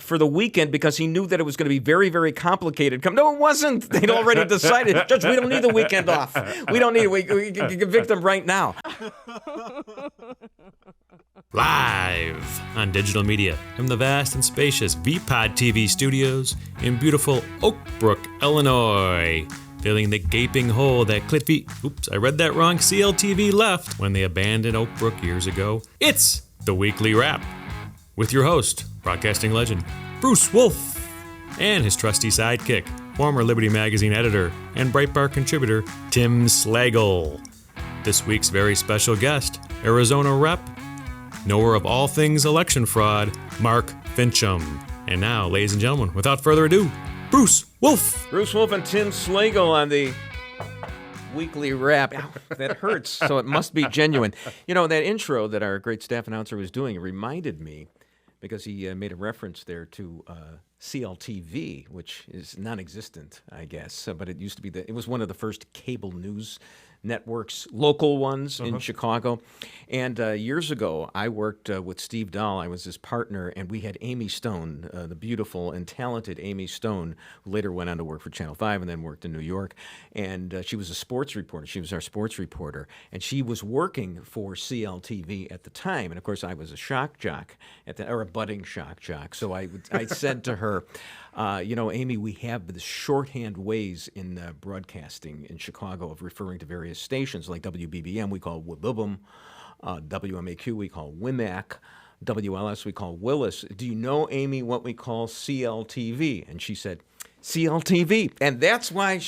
for the weekend because he knew that it was going to be very, very complicated. No, it wasn't. They'd already decided. Judge, we don't need the weekend off. We don't need it. We can convict him right now. Live on digital media from the vast and spacious VPOD-TV studios in beautiful Oak Brook, Illinois. Filling the gaping hole that CLTV left when they abandoned Oak Brook years ago. It's the Weekly Wrap with your host, broadcasting legend Bruce Wolf, and his trusty sidekick, former Liberty Magazine editor and Breitbart contributor Tim Slagle. This week's very special guest, Arizona Rep, knower of all things election fraud, Mark Finchem. And now, ladies and gentlemen, without further ado, Bruce Wolf. Bruce Wolf and Tim Slagle on the Weekly Wrap. Ow, that hurts, so it must be genuine. You know, that intro that our great staff announcer was doing, it reminded me, because he made a reference there to CLTV, which is non-existent, I guess. But it used to be it was one of the first cable news networks, local ones in Chicago. And years ago, I worked with Steve Dahl. I was his partner, and we had Amy Stone, the beautiful and talented Amy Stone, who later went on to work for Channel 5 and then worked in New York. And she was a sports reporter. She was our sports reporter. And she was working for CLTV at the time. And, of course, I was a shock jock, or a budding shock jock. So I said to her, Amy, we have the shorthand ways in broadcasting in Chicago of referring to various stations, like WBBM we call WBBM, WMAQ we call WIMAC, WLS we call Willis. Do you know, Amy, what we call CLTV? And she said, CLTV. And that's why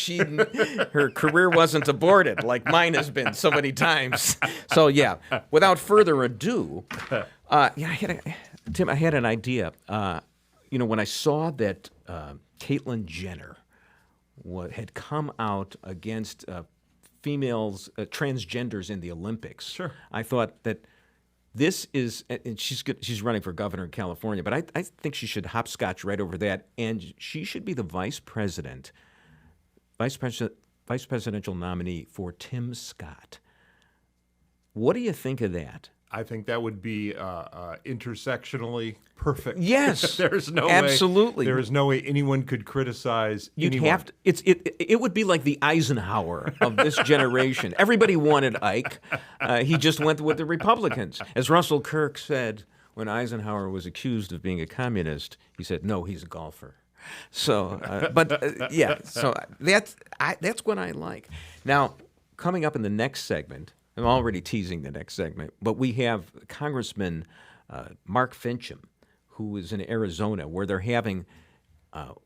her career wasn't aborted like mine has been so many times. So, yeah, without further ado, Tim, I had an idea. When I saw that Caitlyn Jenner had come out against females, transgenders in the Olympics, sure, I thought that this is, and she's running for governor in California, but I think she should hopscotch right over that, and she should be the vice presidential nominee for Tim Scott. What do you think of that? I think that would be intersectionally perfect. Yes, there's no absolutely. way. There is no way anyone could criticize. You'd anyone. have to. It would be like the Eisenhower of this generation. Everybody wanted Ike. He just went with the Republicans, as Russell Kirk said when Eisenhower was accused of being a communist. He said, "No, he's a golfer." So, So that's what I like. Now, coming up in the next segment. I'm already teasing the next segment, but we have Congressman Mark Finchem, who is in Arizona, where they're having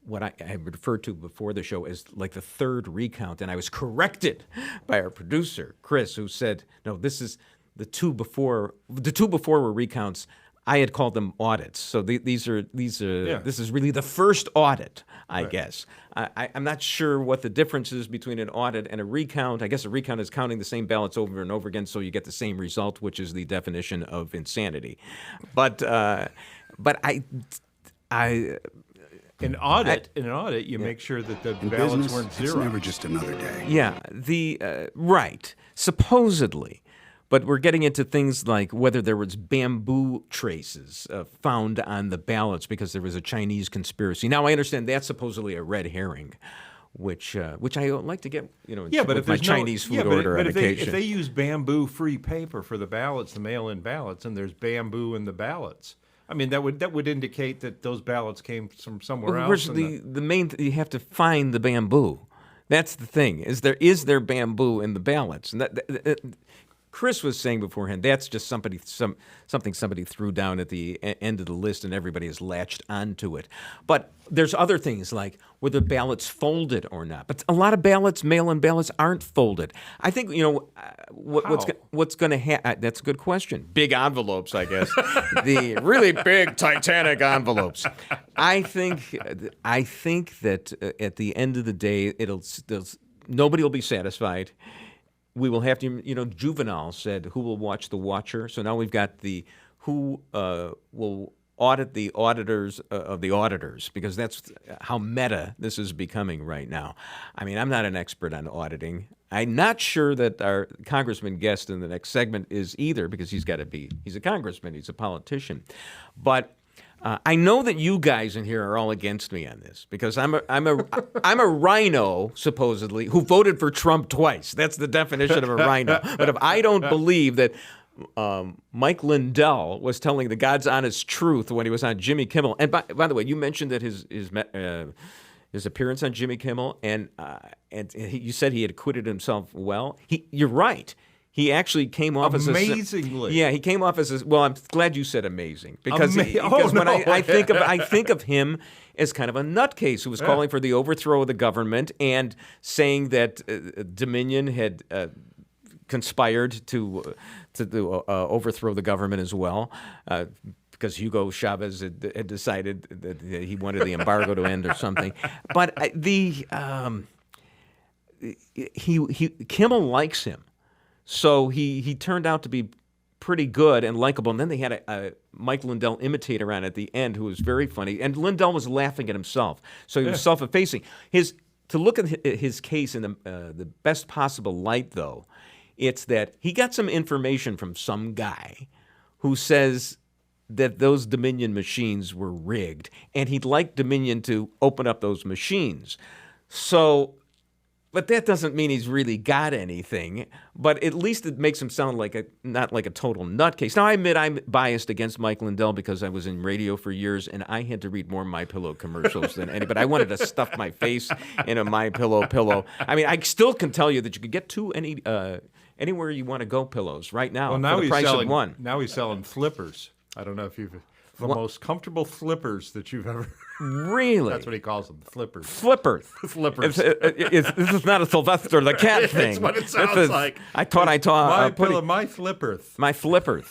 what I have referred to before the show as like the third recount, and I was corrected by our producer, Chris, who said, no, this is the two before were recounts. I had called them audits. So this is really the first audit, I guess. I'm not sure what the difference is between an audit and a recount. I guess a recount is counting the same ballots over and over again so you get the same result, which is the definition of insanity. But an audit, you make sure that the ballots weren't zero. It's never just another day. Yeah, right, supposedly. But we're getting into things like whether there was bamboo traces found on the ballots because there was a Chinese conspiracy. Now, I understand that's supposedly a red herring, which I like to get, but if my Chinese food order on occasion. If they use bamboo-free paper for the ballots, the mail-in ballots, and there's bamboo in the ballots, I mean, that would indicate that those ballots came from somewhere else. The main you have to find the bamboo. That's the thing. Is there bamboo in the ballots? And that Chris was saying beforehand, that's just something somebody threw down at the end of the list and everybody has latched onto it. But there's other things like were the ballots folded or not. But a lot of ballots, mail-in ballots, aren't folded. I think, what's going to happen, that's a good question. Big envelopes, I guess. The really big Titanic envelopes. I think that at the end of the day, nobody will be satisfied. We will have to, Juvenal said, who will watch the watcher? So now we've got who will audit the auditors of the auditors, because that's how meta this is becoming right now. I mean, I'm not an expert on auditing. I'm not sure that our congressman guest in the next segment is either, because he's a congressman, he's a politician. But I know that you guys in here are all against me on this because I'm a rhino, supposedly, who voted for Trump twice. That's the definition of a rhino. But if I don't believe that Mike Lindell was telling the God's honest truth when he was on Jimmy Kimmel, and by the way, you mentioned that his appearance on Jimmy Kimmel, and you said he had acquitted himself well. You're right. He actually came off amazingly. He came off as well. I'm glad you said amazing because when no. I think of him as kind of a nutcase who was calling for the overthrow of the government and saying that Dominion had conspired to overthrow the government as well. Because Hugo Chavez had decided that he wanted the embargo to end or something, but Kimmel likes him. So he turned out to be pretty good and likable. And then they had a Mike Lindell imitator on at the end who was very funny. And Lindell was laughing at himself. So he was self-effacing. To look at his case in the best possible light, though, it's that he got some information from some guy who says that those Dominion machines were rigged. And he'd like Dominion to open up those machines. So... But that doesn't mean he's really got anything. But at least it makes him sound not like a total nutcase. Now, I admit I'm biased against Mike Lindell because I was in radio for years and I had to read more MyPillow commercials than anybody. I wanted to stuff my face in a MyPillow pillow. I mean, I still can tell you that you could get anywhere you want to go pillows right now for the price of one. Now he's selling flippers. I don't know if you've... The most comfortable flippers that you've ever... Really? That's what he calls them, flippers. Flippers. Flippers. This is not a Sylvester the Cat thing. That's what it sounds like. I thought my flippers. My flippers.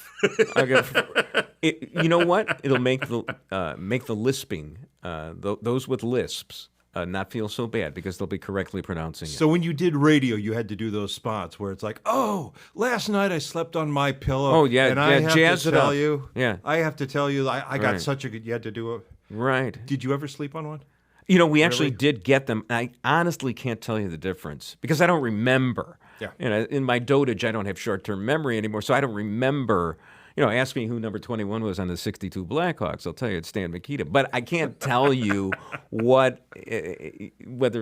You know what? It'll make the lisping, those with lisps, not feel so bad because they'll be correctly pronouncing it. So when you did radio, you had to do those spots where it's like, oh, last night I slept on my pillow. Oh, yeah, and I have jazz to it tell up. you. Yeah. I have to tell you, I got Right. such a good, you had to do it. Right. Did you ever sleep on one? You know, we actually did get them. I honestly can't tell you the difference because I don't remember. Yeah. You know, in my dotage, I don't have short-term memory anymore, so I don't remember. You know, ask me who number 21 was on the 62 Blackhawks. I'll tell you it's Stan Mikita. But I can't tell you whether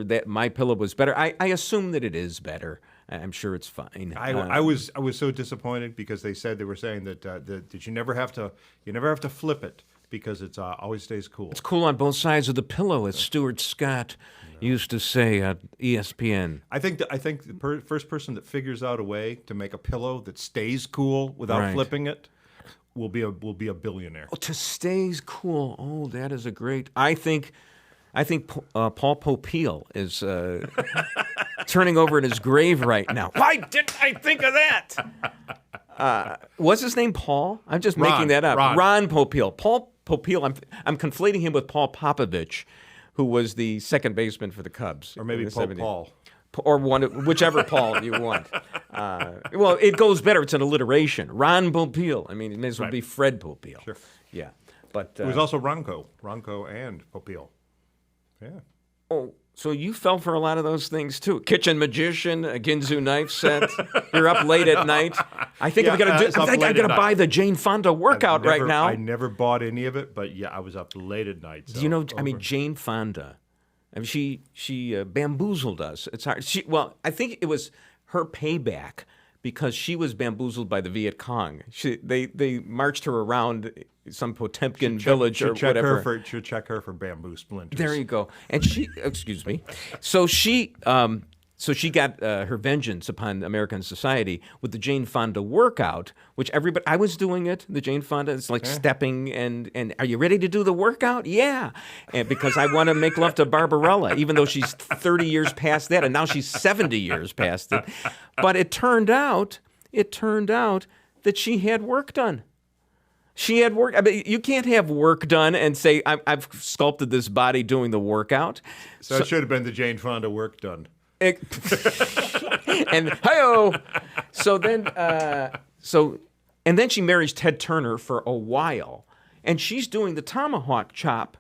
that my pillow was better. I assume that it is better. I'm sure it's fine. I was so disappointed because they were saying that you never have to flip it because it's always stays cool. It's cool on both sides of the pillow, as Stuart Scott used to say at ESPN. I think the first person that figures out a way to make a pillow that stays cool without flipping it will be a billionaire. Oh, to stays cool. Oh, that is a great. I think Paul Popeil is turning over in his grave right now. Why didn't I think of that? What's his name? Paul? I'm just making that up. Ron Popeil. Paul Popeil. I'm conflating him with Paul Popovich, who was the second baseman for the Cubs. Or maybe Paul. Or whichever Paul you want. Well, it goes better. It's an alliteration. Ron Popeil. I mean, it may as well be Fred Popeil. Sure. Yeah. But it was also Ronco and Popeil. Yeah. Oh, so you fell for a lot of those things too. Kitchen magician, a Ginzu knife set. You're up late at night. I think I'm gonna buy the Jane Fonda workout right now. I never bought any of it, but yeah, I was up late at night. So you know, I mean, Jane Fonda. I mean, she bamboozled us. It's hard. I think it was her payback because she was bamboozled by the Viet Cong. They marched her around some Potemkin village or whatever. She'll check her for bamboo splinters. There you go. And excuse me. So she got her vengeance upon American society with the Jane Fonda workout, which I was doing it, the Jane Fonda. It's like stepping and are you ready to do the workout? Yeah. And because I want to make love to Barbarella, even though she's 30 years past that, and now she's 70 years past it. But it turned out that she had work done. She had work. I mean, you can't have work done and say, I've sculpted this body doing the workout. So it should have been the Jane Fonda work done. And hi-oh. And then she marries Ted Turner for a while, and she's doing the tomahawk chop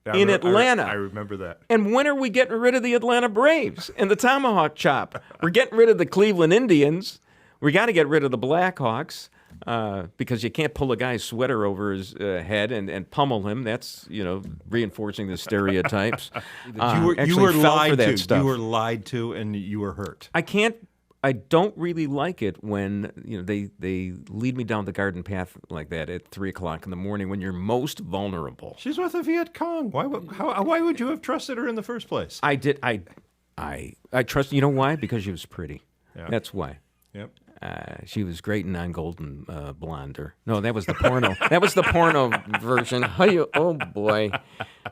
in Atlanta. I remember that. And when are we getting rid of the Atlanta Braves and the tomahawk chop? We're getting rid of the Cleveland Indians. We got to get rid of the Blackhawks. because you can't pull a guy's sweater over his head and pummel him. That's, reinforcing the stereotypes. You were lied to. Stuff. You were lied to, and you were hurt. I don't really like it when they lead me down the garden path like that at 3:00 in the morning when you're most vulnerable. She's with the Viet Cong. Why would you have trusted her in the first place? I did. I trust. You know why? Because she was pretty. Yeah. That's why. Yep. She was great in On Golden Blonder. No, that was the porno. That was the porno version. Oh, boy.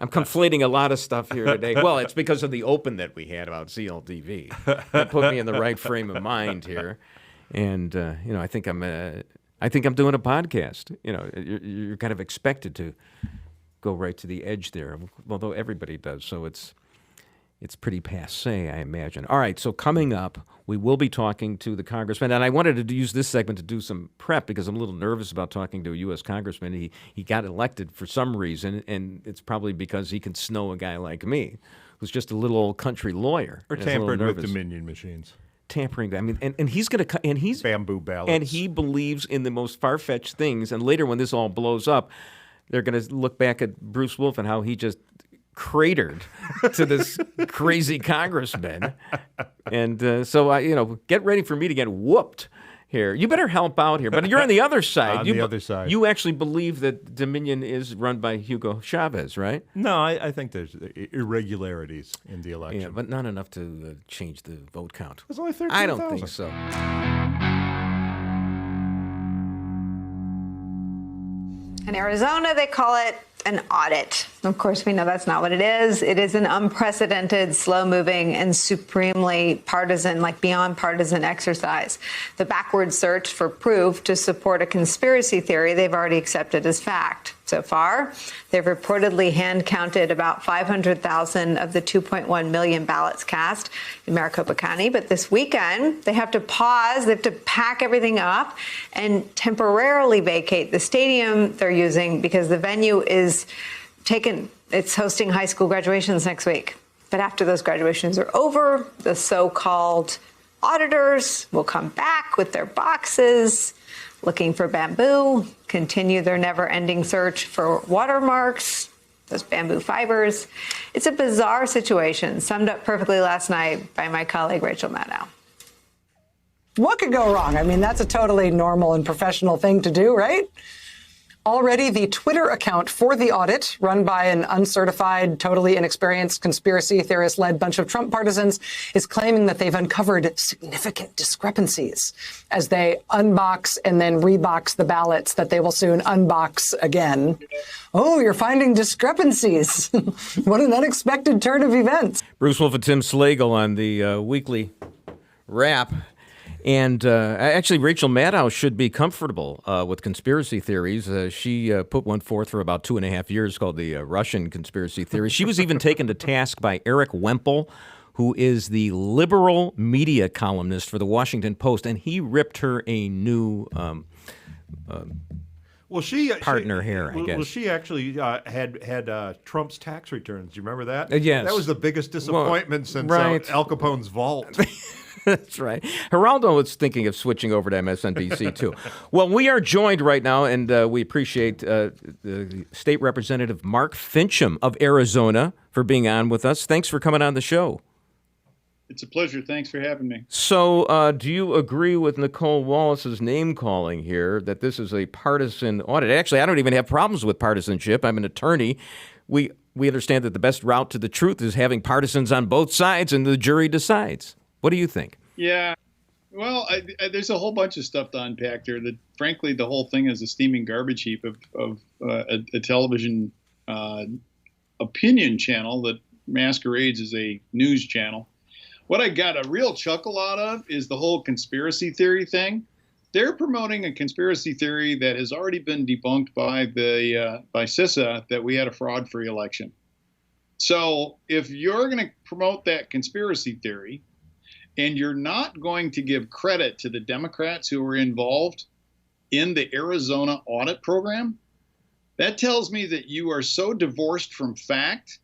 I'm conflating a lot of stuff here today. Well, it's because of the open that we had about CLTV. That put me in the right frame of mind here. And, I think I'm doing a podcast. You're kind of expected to go right to the edge there, although everybody does. So it's pretty passé, I imagine. All right, so coming up, we will be talking to the congressman, and I wanted to use this segment to do some prep because I'm a little nervous about talking to a U.S. congressman. He got elected for some reason, and it's probably because he can snow a guy like me, who's just a little old country lawyer. Or tampered with Dominion machines. Tampering. I mean, and he's going to, and he's bamboo ballots, and he believes in the most far-fetched things. And later, when this all blows up, they're going to look back at Bruce Wolf and how he just cratered to this crazy congressman. And so, get ready for me to get whooped here. You better help out here. But you're on the other side. On the other side. You actually believe that Dominion is run by Hugo Chavez, right? No, I think there's irregularities in the election. Yeah, but not enough to change the vote count. It's only 13,000. I don't think so. In Arizona, they call it an audit. Of course, we know that's not what it is. It is an unprecedented, slow-moving, and supremely partisan, beyond partisan exercise. The backward search for proof to support a conspiracy theory they've already accepted as fact. So far, they've reportedly hand-counted about 500,000 of the 2.1 million ballots cast in Maricopa County. But this weekend, they have to pause. They have to pack everything up and temporarily vacate the stadium they're using because the venue is it's hosting high school graduations next week. But after those graduations are over, the so-called auditors will come back with their boxes, looking for bamboo, continue their never-ending search for watermarks, those bamboo fibers. It's a bizarre situation, summed up perfectly last night by my colleague Rachel Maddow. What could go wrong? I mean, that's a totally normal and professional thing to do, right? Already, the Twitter account for the audit, run by an uncertified, totally inexperienced conspiracy theorist-led bunch of Trump partisans, is claiming that they've uncovered significant discrepancies as they unbox and then rebox the ballots that they will soon unbox again. Oh, you're finding discrepancies. What an unexpected turn of events. Bruce Wolf and Tim Slagle on the weekly wrap. And actually, Rachel Maddow should be comfortable with conspiracy theories. She put one forth for about 2.5 years called the Russian conspiracy theory. She was even taken to task by Eric Wemple, who is the liberal media columnist for the Washington Post, and he ripped her a new partner here, I guess. Well, she actually had Trump's tax returns. Do you remember that? Yes. That was the biggest disappointment since Al Capone's vault. That's right. Geraldo was thinking of switching over to MSNBC, too. Well, we are joined right now, and we appreciate the State Representative Mark Finchem of Arizona for being on with us. Thanks for coming on the show. It's a pleasure. Thanks for having me. So do you agree with Nicole Wallace's name-calling here that this is a partisan audit? Actually, I don't even have problems with partisanship. I'm an attorney. We understand that the best route to the truth is having partisans on both sides, and the jury decides. What do you think? Yeah, well, there's a whole bunch of stuff to unpack there. That, frankly, the whole thing is a steaming garbage heap of a television opinion channel that masquerades as a news channel. What I got a real chuckle out of is the whole conspiracy theory thing. They're promoting a conspiracy theory that has already been debunked by by CISA that we had a fraud-free election. So if you're going to promote that conspiracy theory, and you're not going to give credit to the Democrats who were involved in the Arizona audit program, that tells me that you are so divorced from fact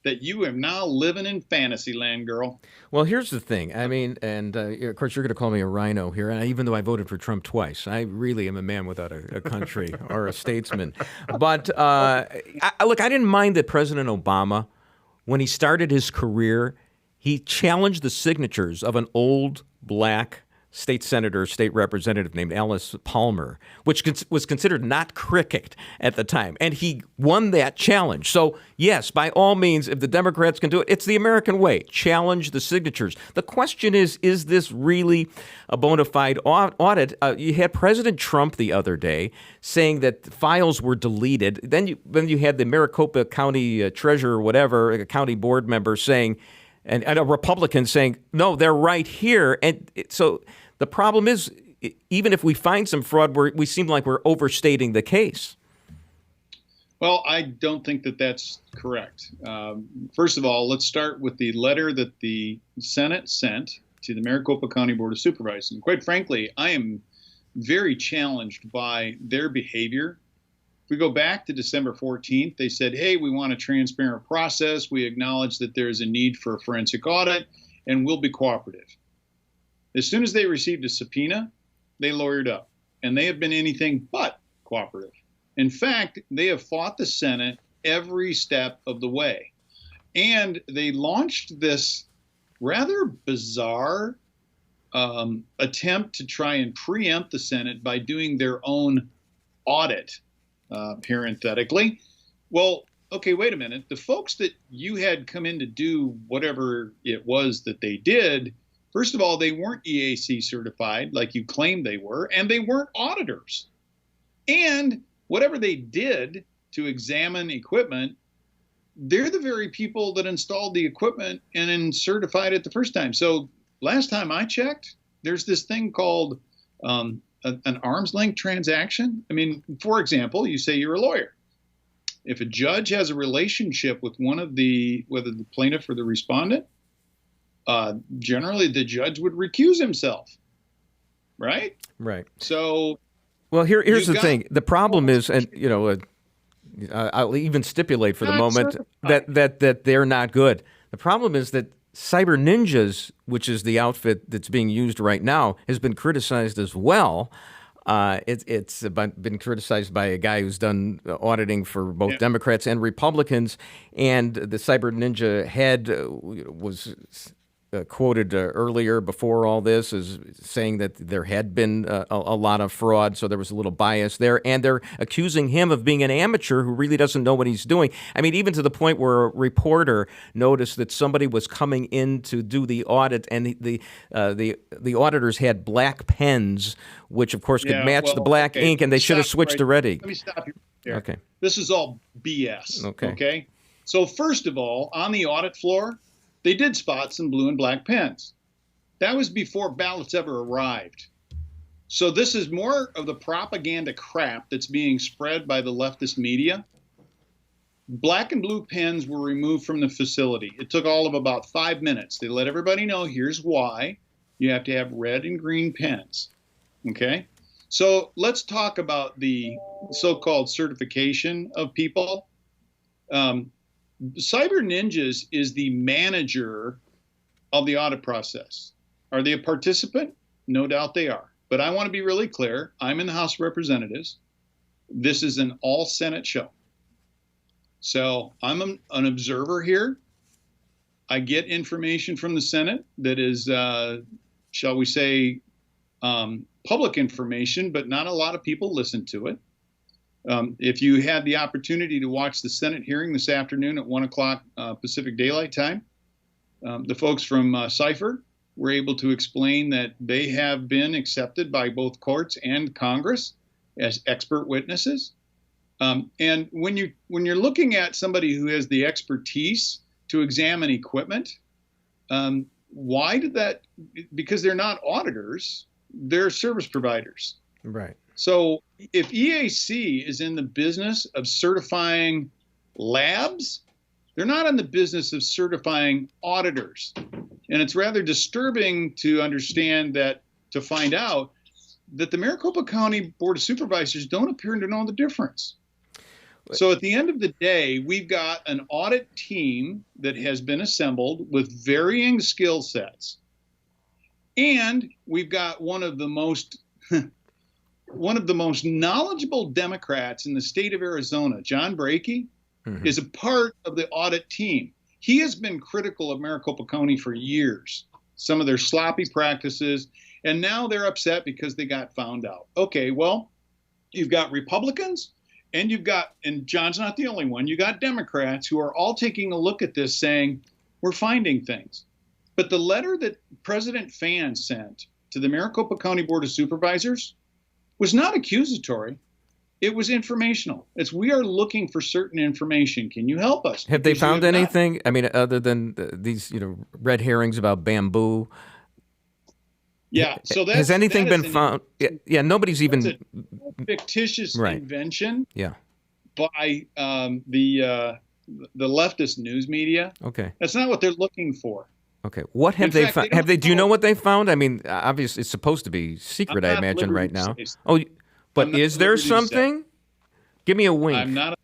that you are now living in fantasy land, girl. Well, here's the thing. I mean, and of course, you're going to call me a rhino here, and even though I voted for Trump twice, I really am a man without a country or a statesman. But look, I didn't mind that President Obama, when he started his career, he challenged the signatures of an old black state senator, state representative named Alice Palmer, which was considered not cricket at the time. And he won that challenge. So, yes, by all means, if the Democrats can do it, it's the American way. Challenge the signatures. The question is this really a bona fide audit? You had President Trump the other day saying that files were deleted. Then you had the Maricopa County treasurer or whatever, a county board member saying, and a Republican saying, no, they're right here. And so the problem is, even if we find some fraud, we seem like we're overstating the case. Well, I don't think that that's correct. First of all, let's start with the letter that the Senate sent to the Maricopa County Board of Supervisors. And quite frankly, I am very challenged by their behavior. If we go back to December 14th, they said, hey, we want a transparent process. We acknowledge that there's a need for a forensic audit, and we'll be cooperative. As soon as they received a subpoena, they lawyered up, and they have been anything but cooperative. In fact, they have fought the Senate every step of the way. And they launched this rather bizarre attempt to try and preempt the Senate by doing their own audit. Parenthetically, well, okay, wait a minute. The folks that you had come in to do whatever it was that they did, first of all, they weren't EAC certified like you claimed they were, and they weren't auditors. And whatever they did to examine equipment, they're the very people that installed the equipment and then certified it the first time. So last time I checked, there's this thing called an arm's length transaction. I mean, for example, you say you're a lawyer. If a judge has a relationship with whether the plaintiff or the respondent, generally the judge would recuse himself, right? Right. So, well, here's the thing. The problem is, and I'll even stipulate for the moment that they're not good. The problem is that Cyber Ninjas, which is the outfit that's being used right now, has been criticized as well. It's been criticized by a guy who's done auditing for both Democrats and Republicans. And the Cyber Ninja head was quoted earlier before all this as saying that there had been a lot of fraud, so there was a little bias there. And they're accusing him of being an amateur who really doesn't know what he's doing. I mean, even to the point where a reporter noticed that somebody was coming in to do the audit, and the auditors had black pens, which of course could match the black ink, and they should have switched to red ink. Let me stop you there. Okay. This is all BS. Okay. So first of all, on the audit floor, they did spot some blue and black pens. That was before ballots ever arrived. So this is more of the propaganda crap that's being spread by the leftist media. Black and blue pens were removed from the facility. It took all of about 5 minutes. They let everybody know, here's why you have to have red and green pens. Okay? So let's talk about the so-called certification of people. Cyber Ninjas is the manager of the audit process. Are they a participant? No doubt they are. But I want to be really clear. I'm in the House of Representatives. This is an all-Senate show. So I'm an observer here. I get information from the Senate that is, shall we say, public information, but not a lot of people listen to it. If you had the opportunity to watch the Senate hearing this afternoon at 1 o'clock Pacific Daylight Time, the folks from Cipher were able to explain that they have been accepted by both courts and Congress as expert witnesses. And when you're looking at somebody who has the expertise to examine equipment, why did that? Because they're not auditors, they're service providers. Right. So if EAC is in the business of certifying labs, they're not in the business of certifying auditors. And it's rather disturbing to find out that the Maricopa County Board of Supervisors don't appear to know the difference. So at the end of the day, we've got an audit team that has been assembled with varying skill sets. And we've got one of the most knowledgeable Democrats in the state of Arizona, John Brakey, is a part of the audit team. He has been critical of Maricopa County for years, some of their sloppy practices, and now they're upset because they got found out. Okay, well, you've got Republicans, and John's not the only one, you got Democrats who are all taking a look at this saying, we're finding things. But the letter that President Fan sent to the Maricopa County Board of Supervisors was not accusatory. It was informational. We are looking for certain information. Can you help us? Have they found anything? I mean, other than these, red herrings about bamboo? Yeah. So has anything been found? Yeah. Nobody's even a fictitious invention. Yeah. By the leftist news media. Okay. That's not what they're looking for. Okay. What have they found? Do you know what they found? I mean, obviously, it's supposed to be secret, I imagine, right now. Oh. But is there something? Give me a wink. I'm not.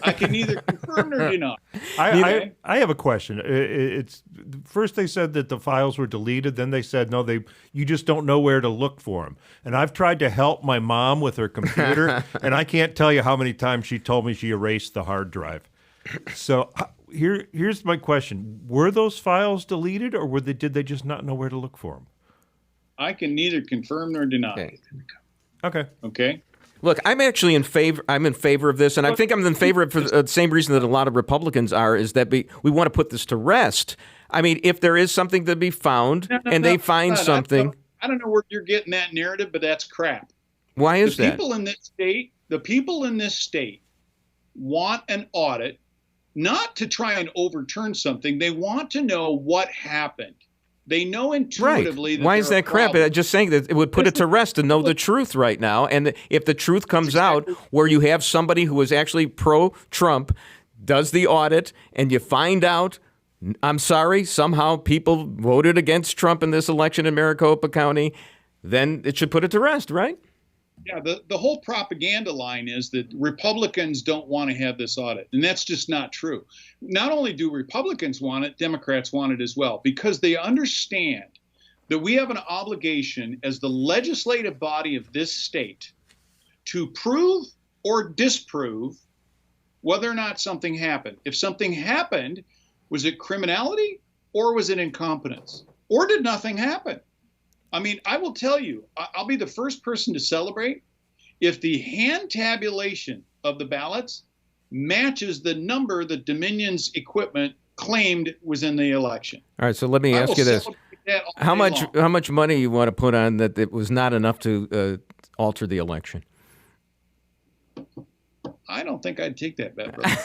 I can neither confirm nor deny. I have a question. It's first they said that the files were deleted. Then they said no. You just don't know where to look for them. And I've tried to help my mom with her computer, and I can't tell you how many times she told me she erased the hard drive. So here's my question: were those files deleted, or did they just not know where to look for them? I can neither confirm nor deny. Okay. Look, I'm actually in favor. I'm in favor of this, and I think I'm in favor of for the same reason that a lot of Republicans are. Is that we want to put this to rest? I mean, if there is something to be found, they find something. I don't know where you're getting that narrative, but that's crap. Why is that? The people in this state want an audit, not to try and overturn something. They want to know what happened. They know intuitively that why is that crap? I'm just saying that it would put it to rest to know the truth right now. And if the truth comes out where you have somebody who is actually pro-Trump, does the audit, and you find out, I'm sorry, somehow people voted against Trump in this election in Maricopa County, then it should put it to rest, right? Yeah, the whole propaganda line is that Republicans don't want to have this audit, and that's just not true. Not only do Republicans want it, Democrats want it as well, because they understand that we have an obligation as the legislative body of this state to prove or disprove whether or not something happened. If something happened, was it criminality or was it incompetence? Or did nothing happen? I mean, I will tell you, I'll be the first person to celebrate if the hand tabulation of the ballots matches the number that Dominion's equipment claimed was in the election. All right, so let me ask you this. How much money you want to put on that it was not enough to alter the election? I don't think I'd take that bet, brother.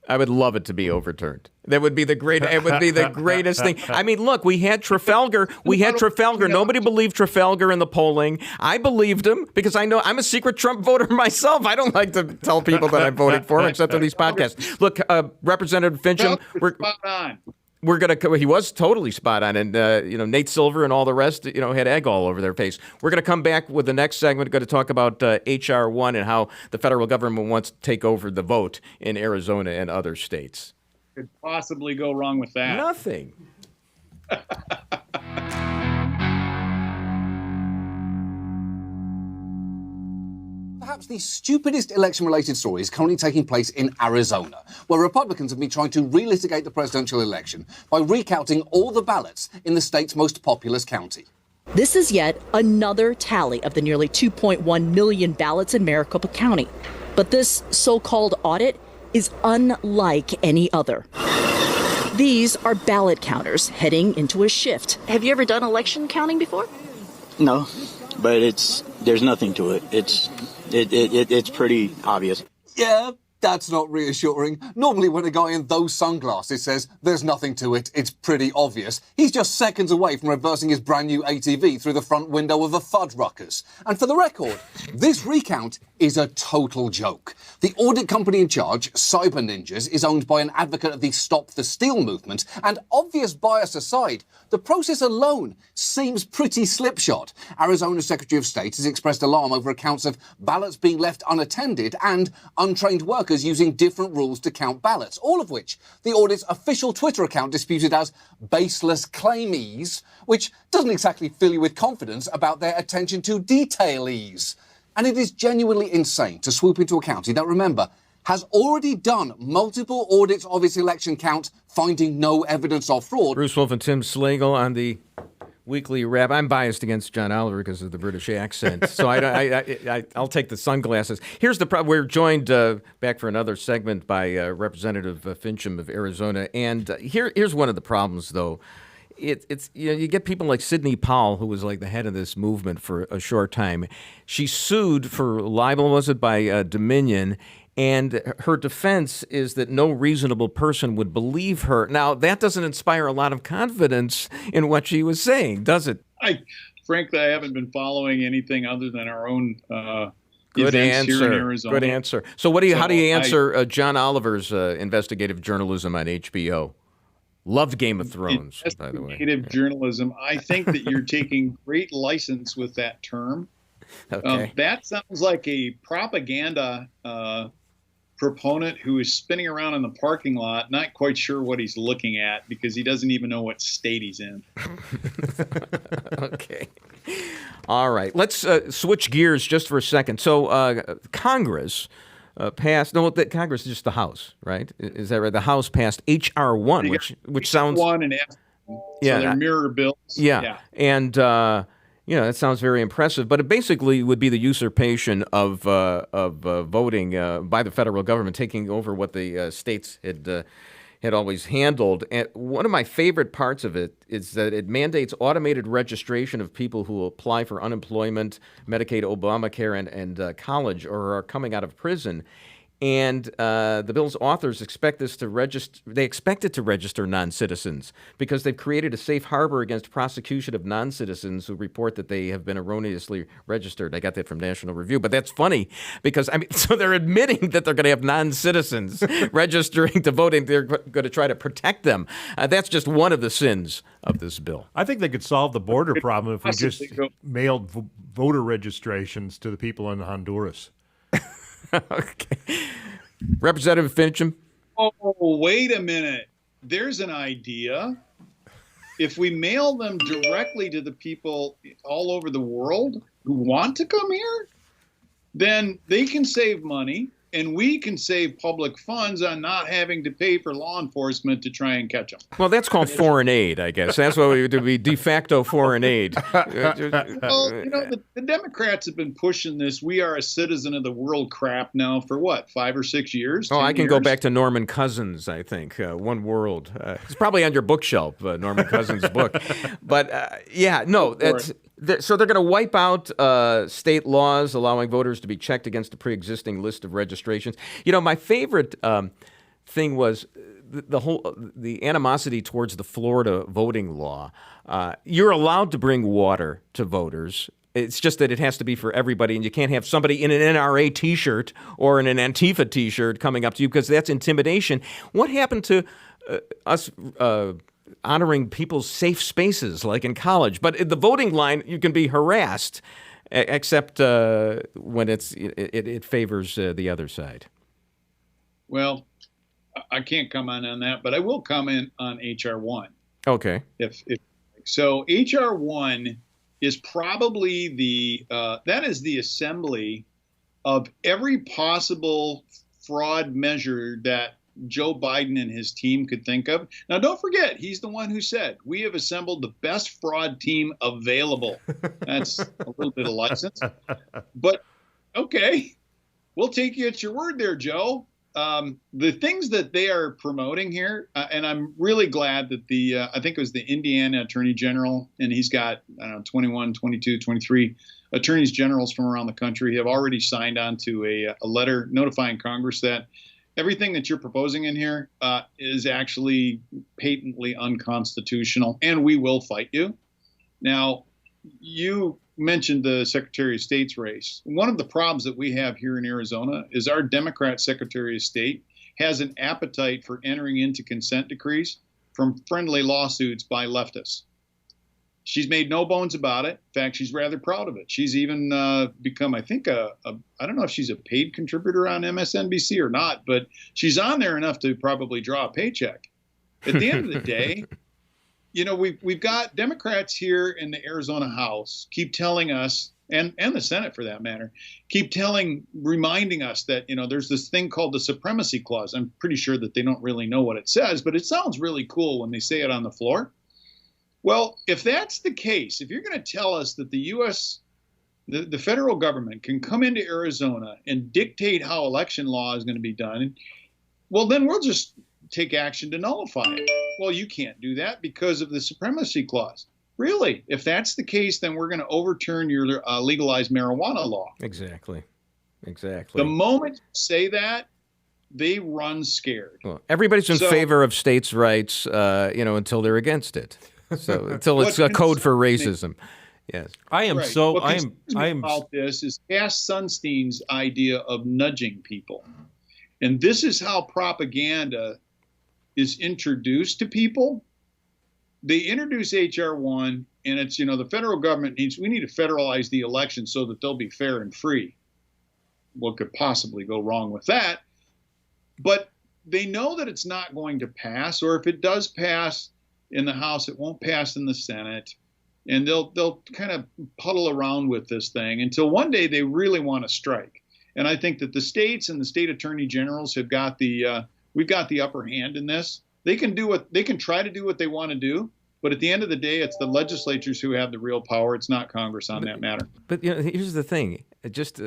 I would love it to be overturned. It would be the greatest thing. I mean, look, we had Trafalgar. Nobody believed Trafalgar in the polling. I believed him because I know I'm a secret Trump voter myself. I don't like to tell people that I voted for him except on these podcasts. Look, Representative Fincham, he was totally spot on, and Nate Silver and all the rest, had egg all over their face. We're going to come back with the next segment. We're going to talk about HR1 and how the federal government wants to take over the vote in Arizona and other states. Could possibly go wrong with that? Nothing. Perhaps the stupidest election-related story is currently taking place in Arizona, where Republicans have been trying to relitigate the presidential election by recounting all the ballots in the state's most populous county. This is yet another tally of the nearly 2.1 million ballots in Maricopa County. But this so-called audit is unlike any other. These are ballot counters heading into a shift. Have you ever done election counting before? No, but there's nothing to it. It's pretty obvious. Yeah, That's not reassuring. Normally when a guy in those sunglasses says, there's nothing to it, it's pretty obvious, he's just seconds away from reversing his brand new ATV through the front window of a Fuddruckers. And for the record, this recount is a total joke. The audit company in charge, Cyber Ninjas, is owned by an advocate of the Stop the Steal movement, and obvious bias aside, the process alone seems pretty slipshod. Arizona's Secretary of State has expressed alarm over accounts of ballots being left unattended and untrained workers using different rules to count ballots, all of which the audit's official Twitter account disputed as baseless claimies, which doesn't exactly fill you with confidence about their attention to detail-ease. And it is genuinely insane to swoop into a county that, remember, has already done multiple audits of its election count, finding no evidence of fraud. Bruce Wolf and Tim Slagle on the Weekly Wrap. I'm biased against John Oliver because of the British accent, so I'll take the sunglasses. Here's the problem. We're joined back for another segment by Representative Fincham of Arizona, and here's one of the problems, though. It's you get people like Sidney Powell, who was like the head of this movement for a short time. She sued for libel, was it, by Dominion, and her defense is that no reasonable person would believe her. Now, that doesn't inspire a lot of confidence in what she was saying, does it? Frankly, I haven't been following anything other than our own Good events answer. here in Arizona. Good answer. So how do you answer John Oliver's investigative journalism on HBO? Loved Game of Thrones, by the way. Investigative journalism. I think that you're taking great license with that term. Okay. That sounds like a propaganda proponent who is spinning around in the parking lot, not quite sure what he's looking at because he doesn't even know what state he's in. Okay. All right. Let's switch gears just for a second. So Congress passed. No, Congress is just the House, right? Is that right? The House passed HR1, which sounds one and F. Yeah, so they're mirror bills. Yeah. And that sounds very impressive. But it basically would be the usurpation of voting by the federal government, taking over what the states had always handled. And one of my favorite parts of it is that it mandates automated registration of people who apply for unemployment, Medicaid, Obamacare, and college, or are coming out of prison. And the bill's authors expect this to register. They expect it to register non-citizens because they've created a safe harbor against prosecution of non-citizens who report that they have been erroneously registered. I got that from National Review, but that's funny because so they're admitting that they're going to have non-citizens registering to vote, and they're going to try to protect them. That's just one of the sins of this bill. I think they could solve the border problem if we just mailed voter registrations to the people in Honduras. Okay. Representative Fincham? Oh, wait a minute. There's an idea. If we mail them directly to the people all over the world who want to come here, then they can save money and we can save public funds on not having to pay for law enforcement to try and catch them. Well, that's called foreign aid, I guess. That's what we would do, be de facto foreign aid. Well, the Democrats have been pushing this "we are a citizen of the world" crap now for what, 5 or 6 years? Oh, I can go back to Norman Cousins, I think. One World. It's probably on your bookshelf, Norman Cousins' book. But so they're going to wipe out state laws allowing voters to be checked against a pre-existing list of registrations. My favorite thing was the animosity towards the Florida voting law. You're allowed to bring water to voters. It's just that it has to be for everybody, and you can't have somebody in an NRA T-shirt or in an Antifa T-shirt coming up to you because that's intimidation. What happened to us honoring people's safe spaces like in college? But in the voting line, you can be harassed, except when it favors the other side. Well, I can't comment on that, but I will comment on HR1. Okay. If so, HR1 is probably that is the assembly of every possible fraud measure that Joe Biden and his team could think of. Now, don't forget, he's the one who said, we have assembled the best fraud team available. That's a little bit of license. But, okay, we'll take you at your word there, Joe. The things that they are promoting here, and I'm really glad that I think it was the Indiana Attorney General, and he's got, 21, 22, 23 attorneys generals from around the country have already signed on to a letter notifying Congress that everything that you're proposing in here is actually patently unconstitutional, and we will fight you. Now, you mentioned the Secretary of State's race. One of the problems that we have here in Arizona is our Democrat Secretary of State has an appetite for entering into consent decrees from friendly lawsuits by leftists. She's made no bones about it. In fact, she's rather proud of it. She's even become, I think, I don't know if she's a paid contributor on MSNBC or not, but she's on there enough to probably draw a paycheck. At the end of the day, you know, we've got Democrats here in the Arizona House keep telling us, and the Senate for that matter, reminding us that, you know, there's this thing called the Supremacy Clause. I'm pretty sure that they don't really know what it says, but it sounds really cool when they say it on the floor. Well, if that's the case, if you're going to tell us that the U.S., the federal government can come into Arizona and dictate how election law is going to be done, well, then we'll just take action to nullify it. Well, you can't do that because of the Supremacy Clause. Really? If that's the case, then we're going to overturn your legalized marijuana law. Exactly. The moment you say that, they run scared. Well, everybody's in favor of states' rights, until they're against it. So until it's a code for racism. Yes. I am right. so what I am about this is Cass Sunstein's idea of nudging people. And this is how propaganda is introduced to people. They introduce HR1, and it's, you know, the federal government we need to federalize the election so that they'll be fair and free. What could possibly go wrong with that? But they know that it's not going to pass, or if it does pass in the House, it won't pass in the Senate. And they'll kind of puddle around with this thing until one day they really want to strike. And I think that the states and the state attorney generals have got we've got the upper hand in this. They can try to do what they want to do, but at the end of the day, it's the legislatures who have the real power. It's not Congress on that matter. But here's the thing: just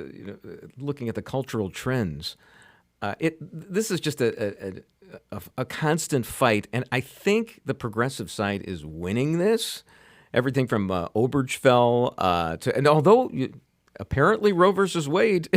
looking at the cultural trends, this is just a constant fight, and I think the progressive side is winning this. Everything from Obergefell to, and although apparently Roe versus Wade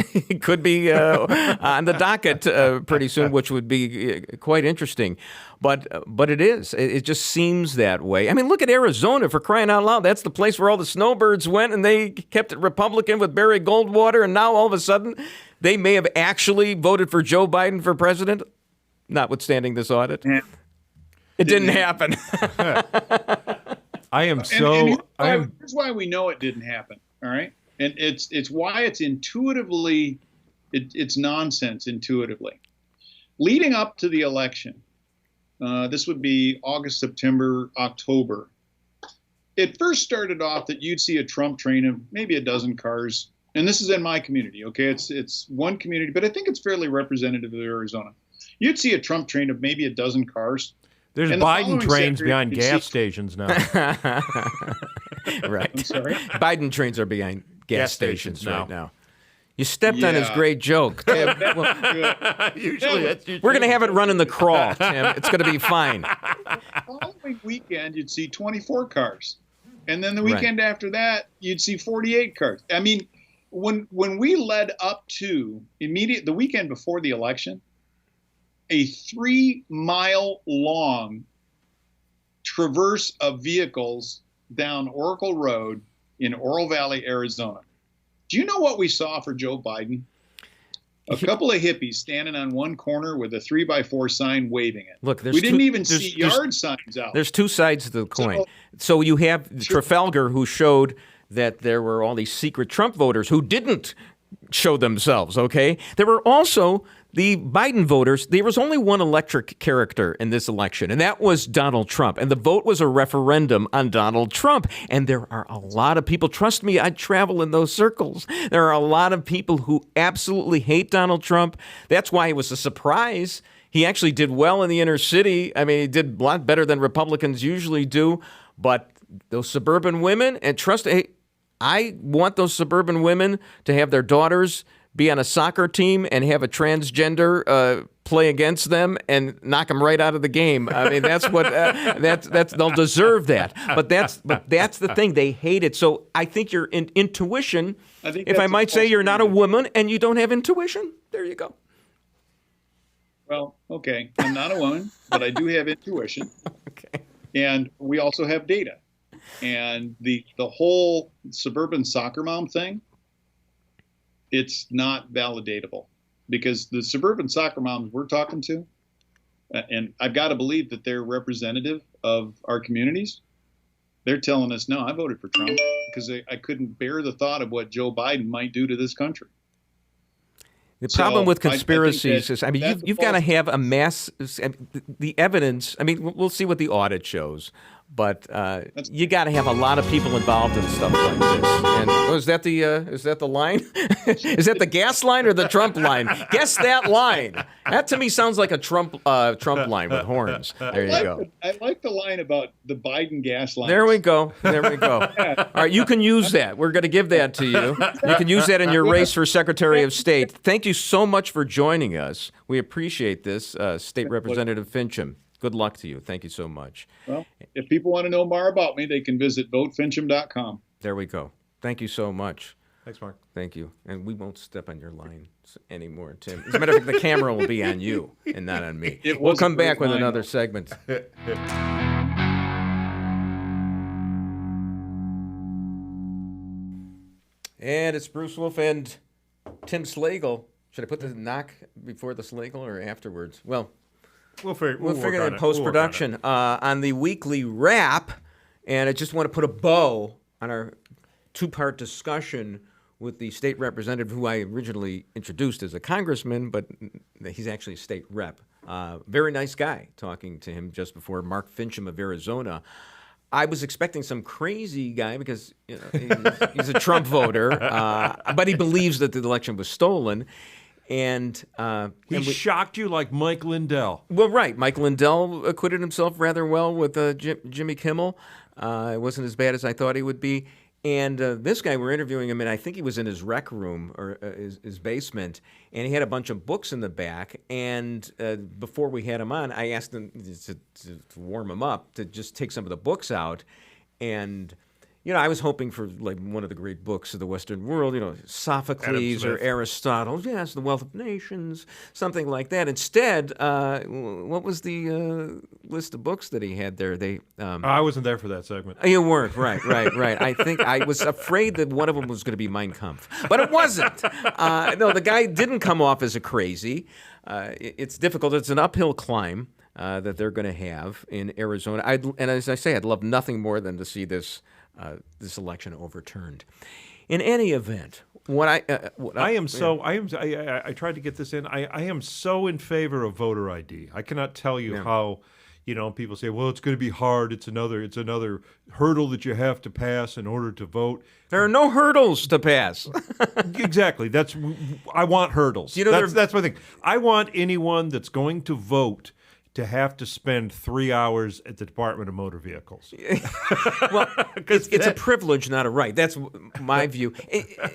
could be on the docket pretty soon, which would be quite interesting. But it is. It just seems that way. I mean, look at Arizona, for crying out loud. That's the place where all the snowbirds went, and they kept it Republican with Barry Goldwater, and now all of a sudden they may have actually voted for Joe Biden for president, notwithstanding this audit. Yeah. It didn't happen. Here's why we know it didn't happen. All right. And it's why it's intuitively, it's nonsense intuitively. Leading up to the election, this would be August, September, October. It first started off that you'd see a Trump train of maybe a dozen cars. And this is in my community, okay? It's one community, but I think it's fairly representative of Arizona. You'd see a Trump train of maybe a dozen cars. There's Biden trains behind gas stations now. Right. I'm sorry? Biden trains are behind gas stations right now. You stepped on his great joke, Tim. Usually we're going to have it run in the crawl, Tim. It's going to be fine. The following weekend, you'd see 24 cars. And then the weekend after that, you'd see 48 cars. I mean, when we led up to the weekend before the election, a 3-mile long traverse of vehicles down Oracle Road in Oro Valley, Arizona. Do you know what we saw for Joe Biden? A couple of hippies standing on one corner with a 3x4 sign waving it. Look, we didn't even see yard signs out. There's two sides to the coin. So you have Trafalgar, who showed that there were all these secret Trump voters who didn't show themselves, okay? There were also the Biden voters. There was only one electric character in this election, and that was Donald Trump. And the vote was a referendum on Donald Trump. And there are a lot of people, trust me, I travel in those circles. There are a lot of people who absolutely hate Donald Trump. That's why it was a surprise. He actually did well in the inner city. I mean, he did a lot better than Republicans usually do. But those suburban women, and I want those suburban women to have their daughters be on a soccer team and have a transgender play against them and knock them right out of the game. I mean, that's what that's they'll deserve that. But that's the thing, they hate it. So I think your intuition. If I might say, you're not a woman and you don't have intuition. There you go. Well, okay, I'm not a woman, but I do have intuition. Okay. And we also have data. And the whole suburban soccer mom thing, it's not validatable, because the suburban soccer moms we're talking to, and I've got to believe that they're representative of our communities, they're telling us, no, I voted for Trump because I couldn't bear the thought of what Joe Biden might do to this country. The problem with conspiracies is, I mean, you've got to have a mass, the evidence. I mean, we'll see what the audit shows, but you got to have a lot of people involved in stuff like this. And is that the line? Is that the gas line or the Trump line? Guess that line. That to me sounds like a Trump line with horns. There you go. I like the line about the Biden gas line. There we go. All right, you can use that. We're going to give that to you. You can use that in your race for Secretary of State. Thank you so much for joining us. We appreciate this, State Representative Fincham. Good luck to you. Thank you so much. Well, if people want to know more about me, they can visit votefincham.com. There we go. Thank you so much. Thanks, Mark. Thank you. And we won't step on your line anymore, Tim. As a matter of fact, the camera will be on you and not on me. We'll come back with another segment. And it's Bruce Wolf and Tim Slagle. Should I put the knock before the Slagle or afterwards? Well, we'll figure it in post-production on the weekly wrap. And I just want to put a bow on our two-part discussion with the state representative who I originally introduced as a congressman, but he's actually a state rep. Very nice guy, talking to him just before, Mark Finchem of Arizona. I was expecting some crazy guy because he's a Trump voter, but he believes that the election was stolen. And he shocked you like Mike Lindell. Well, right. Mike Lindell acquitted himself rather well with Jimmy Kimmel. It wasn't as bad as I thought he would be. And this guy, we're interviewing him, and I think he was in his rec room or his basement, and he had a bunch of books in the back. And before we had him on, I asked him to warm him up to just take some of the books out. And, you know, I was hoping for like one of the great books of the Western world, you know, Sophocles or Aristotle, yes, The Wealth of Nations, something like that. Instead, what was the list of books that he had there? I wasn't there for that segment. You weren't, right. I think I was afraid that one of them was going to be Mein Kampf, but it wasn't. No, the guy didn't come off as a crazy. It's difficult. It's an uphill climb that they're going to have in Arizona. And as I say, I'd love nothing more than to see this election overturned. In any event, I tried to get this in. I am so in favor of voter ID. I cannot tell you how, you know, people say, well, it's going to be hard. It's another hurdle that you have to pass in order to vote. There are no hurdles to pass. Exactly. I want hurdles. You know, that's my thing. I want anyone that's going to vote to have to spend 3 hours at the Department of Motor Vehicles. Well, it's a privilege, not a right. That's my view.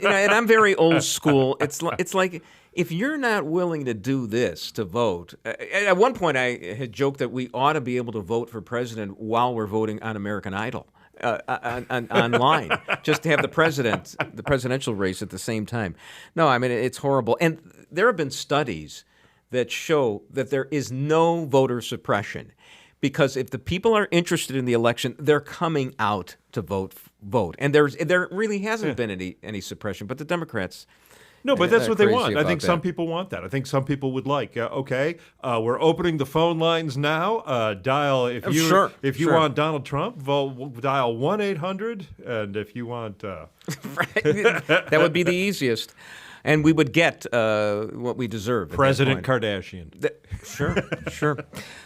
And I'm very old school. It's like if you're not willing to do this to vote. At one point, I had joked that we ought to be able to vote for president while we're voting on American Idol online, just to have the presidential race at the same time. No, I mean it's horrible. And there have been studies that show that there is no voter suppression, because if the people are interested in the election, they're coming out to vote. And there really hasn't been any suppression. But the Democrats, no, but that's what they want. I think some people want that. I think some people would like. We're opening the phone lines now. Dial if you want Donald Trump, dial 1-800, and if you want, right, that would be the easiest. And we would get what we deserve. President Kardashian. Sure.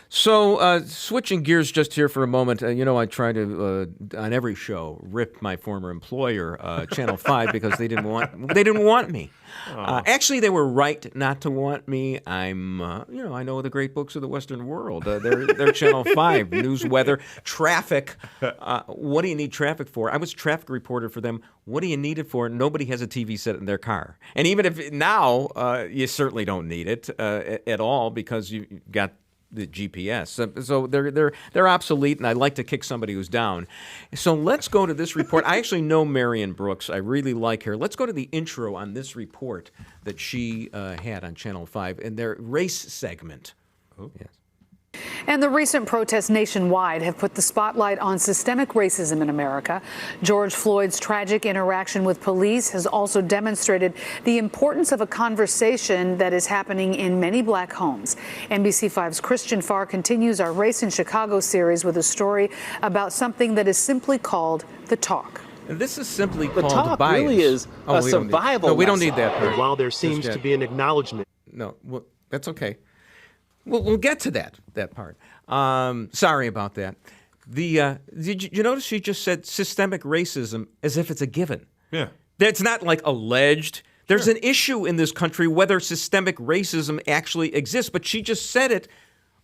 So switching gears just here for a moment, I try to, on every show, rip my former employer, Channel 5, because they didn't want me. Actually, they were right not to want me. I'm, I know the great books of the Western world. They're Channel 5, news, weather, traffic. What do you need traffic for? I was a traffic reporter for them. What do you need it for? Nobody has a TV set in their car. And even if now, you certainly don't need it at all because you got the GPS. So they're obsolete, and I like to kick somebody who's down. So let's go to this report. I actually know Marion Brooks. I really like her. Let's go to the intro on this report that she had on Channel 5 in their race segment. Oh, yes. And the recent protests nationwide have put the spotlight on systemic racism in America. George Floyd's tragic interaction with police has also demonstrated the importance of a conversation that is happening in many black homes. NBC5's Christian Farr continues our Race in Chicago series with a story about something that is simply called the talk. And this is simply the called talk bias. really is a survival. No, we don't need that part. While there seems to be an acknowledgement. No, well, that's okay. We'll get to that part. Sorry about that. Did you notice she just said systemic racism as if it's a given? Yeah. That's not like alleged. There's an issue in this country whether systemic racism actually exists, but she just said it.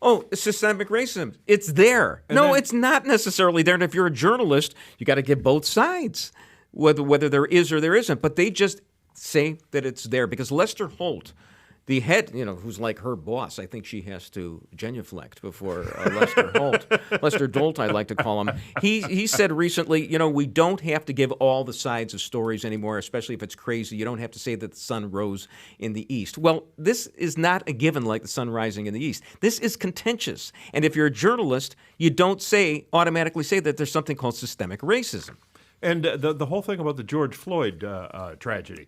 Oh, systemic racism. It's there. It's not necessarily there. And if you're a journalist, you got to give both sides, whether there is or there isn't. But they just say that it's there because Lester Holt, the head, who's like her boss, I think she has to genuflect before Lester Holt. Lester Dolt, I like to call him. He said recently, we don't have to give all the sides of stories anymore, especially if it's crazy. You don't have to say that the sun rose in the east. Well, this is not a given like the sun rising in the east. This is contentious. And if you're a journalist, you don't automatically say that there's something called systemic racism. And the whole thing about the George Floyd tragedy,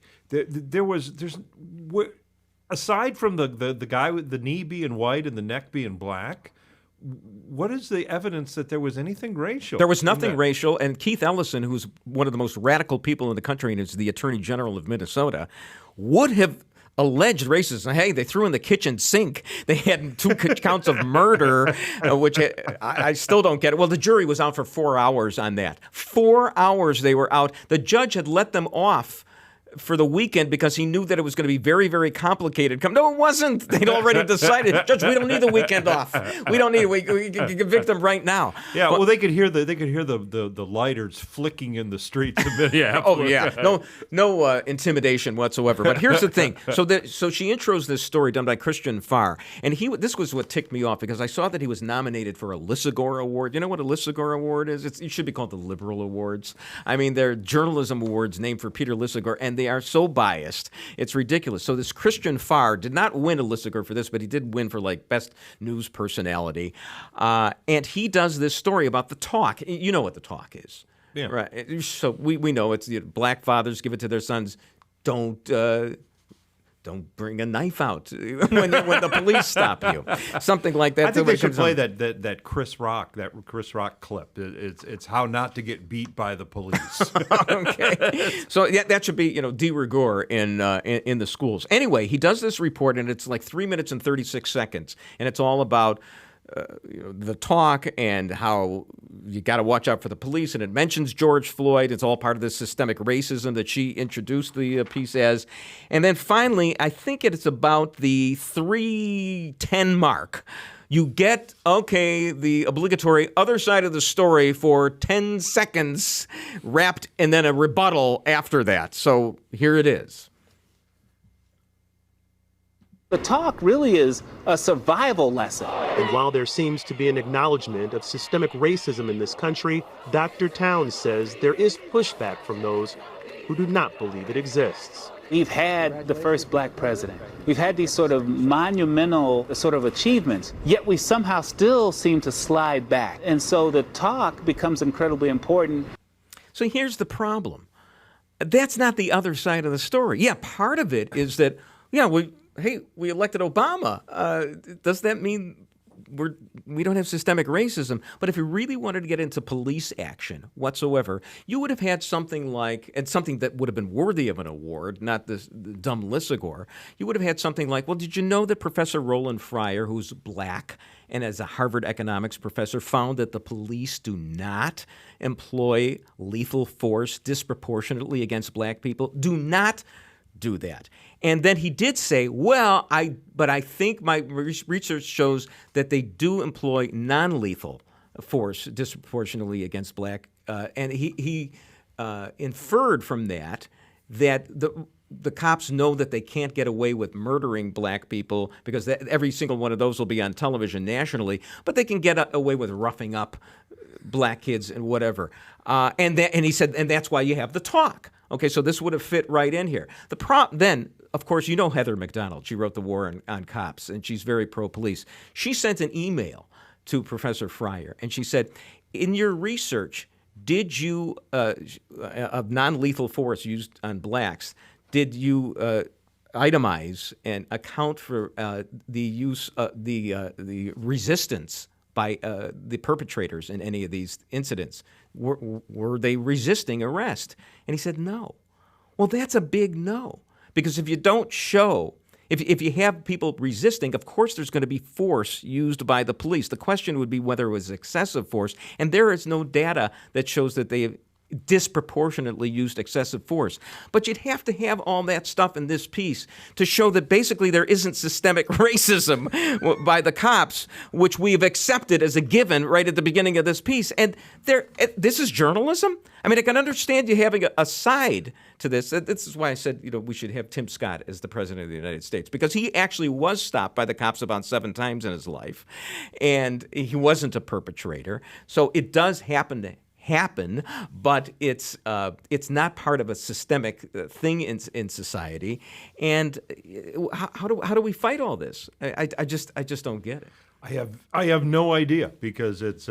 aside from the guy with the knee being white and the neck being black, what is the evidence that there was anything racial? There was nothing racial, and Keith Ellison, who's one of the most radical people in the country and is the Attorney General of Minnesota, would have alleged racism. Hey, they threw in the kitchen sink. They had 2 counts of murder, which I still don't get it. Well, the jury was out for 4 hours on that. 4 hours they were out. The judge had let them off for the weekend because he knew that it was going to be very, very complicated. No, it wasn't. They'd already decided, Judge, we don't need the weekend off. We don't need it. We can convict them right now. Yeah, well, they could hear the lighters flicking in the streets of Minneapolis. Oh yeah, no intimidation whatsoever. But here's the thing. So she intros this story done by Christian Farr, and this was what ticked me off because I saw that he was nominated for a Lissagore Award. You know what a Lissagore Award is? It should be called the Liberal Awards. I mean, they're journalism awards named for Peter Lissagore, and they are so biased. It's ridiculous. So this Christian Farr did not win a Lissagore for this, but he did win for best news personality. And he does this story about the talk. You know what the talk is. Yeah. Right. So we know it's black fathers give it to their sons. Don't bring a knife out when the police stop you. Something like that. I think they should play that Chris Rock clip. It's how not to get beat by the police. Okay. So that should be de rigueur in the schools. Anyway, he does this report and it's like 3 minutes and 36 seconds, and it's all about the talk and how you got to watch out for the police, and it mentions George Floyd. It's all part of this systemic racism that she introduced the piece as. And then finally, I think it's about the 3:10 mark. You get, the obligatory other side of the story for 10 seconds wrapped, and then a rebuttal after that. So here it is. The talk really is a survival lesson. And while there seems to be an acknowledgement of systemic racism in this country, Dr. Towns says there is pushback from those who do not believe it exists. We've had the first black president. We've had these sort of monumental sort of achievements, yet we somehow still seem to slide back. And so the talk becomes incredibly important. So here's the problem. That's not the other side of the story. Yeah, part of it is that, we elected Obama. Does that mean we don't have systemic racism? But if you really wanted to get into police action whatsoever, you would have had something like, and something that would have been worthy of an award, not the dumb Lissagore. You would have had something like, well, did you know that Professor Roland Fryer, who's black and as a Harvard economics professor, found that the police do not employ lethal force disproportionately against black people, do not do that. And then he did say, well, but I think my research shows that they do employ non-lethal force disproportionately against black. And he inferred from that the cops know that they can't get away with murdering black people because every single one of those will be on television nationally, but they can get away with roughing up black kids and whatever. And he said, and that's why you have the talk. Okay, so this would have fit right in here. Then, of course, you know Heather McDonald. She wrote The War on Cops, and she's very pro-police. She sent an email to Professor Fryer, and she said, in your research, did you, of non-lethal force used on blacks, did you itemize and account for the use, the resistance by the perpetrators in any of these incidents? Were they resisting arrest? And he said no. Well, that's a big no, because if you don't show, if you have people resisting, of course there's going to be force used by the police. The question would be whether it was excessive force, and there is no data that shows that they disproportionately used excessive force. But you'd have to have all that stuff in this piece to show that basically there isn't systemic racism by the cops, which we've accepted as a given right at the beginning of this piece. And this is journalism? I mean, I can understand you having a side to this. This is why I said, we should have Tim Scott as the president of the United States, because he actually was stopped by the cops about 7 times in his life, and he wasn't a perpetrator. So it does happen, but it's not part of a systemic thing in society. And how do we fight all this? I just don't get it. I have no idea, because it's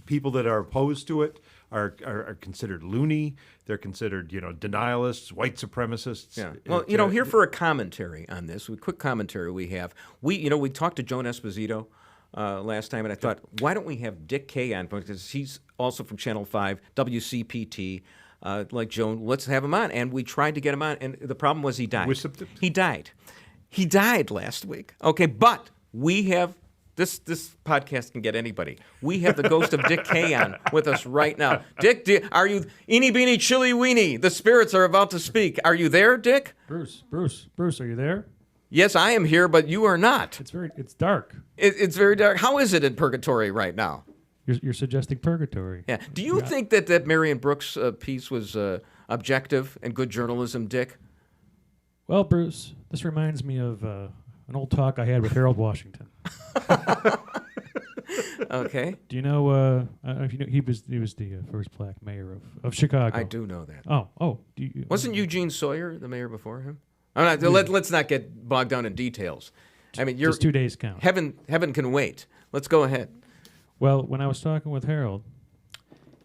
people that are opposed to it are considered loony. They're considered, denialists, white supremacists. Yeah. Well, here for a commentary on this, a quick commentary we have. We talked to Joan Esposito last time, and I thought, why don't we have Dick Kay on, because he's also from Channel 5, WCPT, like Joan. Let's have him on. And we tried to get him on, and the problem was he died. He died last week. Okay, but we have this podcast can get anybody. We have the ghost of Dick Kay on with us right now. Dick, are you eeny beeny chilly weeny? The spirits are about to speak. Are you there, Dick? Bruce, are you there? Yes, I am here, but you are not. It's dark. It's very dark. How is it in purgatory right now? You're suggesting purgatory. Yeah. Do you think that Marion Brooks' piece was objective and good journalism, Dick? Well, Bruce, this reminds me of an old talk I had with Harold Washington. Okay. Do you know? If you know, he was the first black mayor of Chicago. I do know that. Oh. Wasn't Eugene Sawyer the mayor before him? Let's not get bogged down in details. I mean, just 2 days count. Heaven can wait. Let's go ahead. Well, when I was talking with Harold,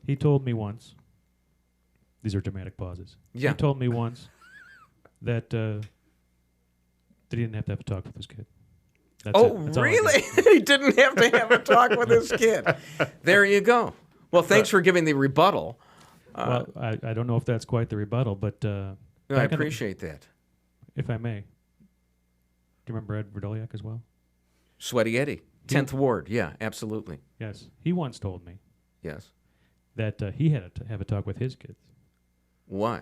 he told me once. These are dramatic pauses. Yeah. He told me once that he didn't have to have a talk with his kid. That's really? He didn't have to have a talk with his kid. There you go. Well, thanks for giving the rebuttal. Well, I don't know if that's quite the rebuttal, but I appreciate that. If I may. Do you remember Ed Verdoliak as well? Sweaty Eddie, 10th Ward. Yeah, absolutely. Yes. He once told me. Yes. That he had to have a talk with his kids. Why?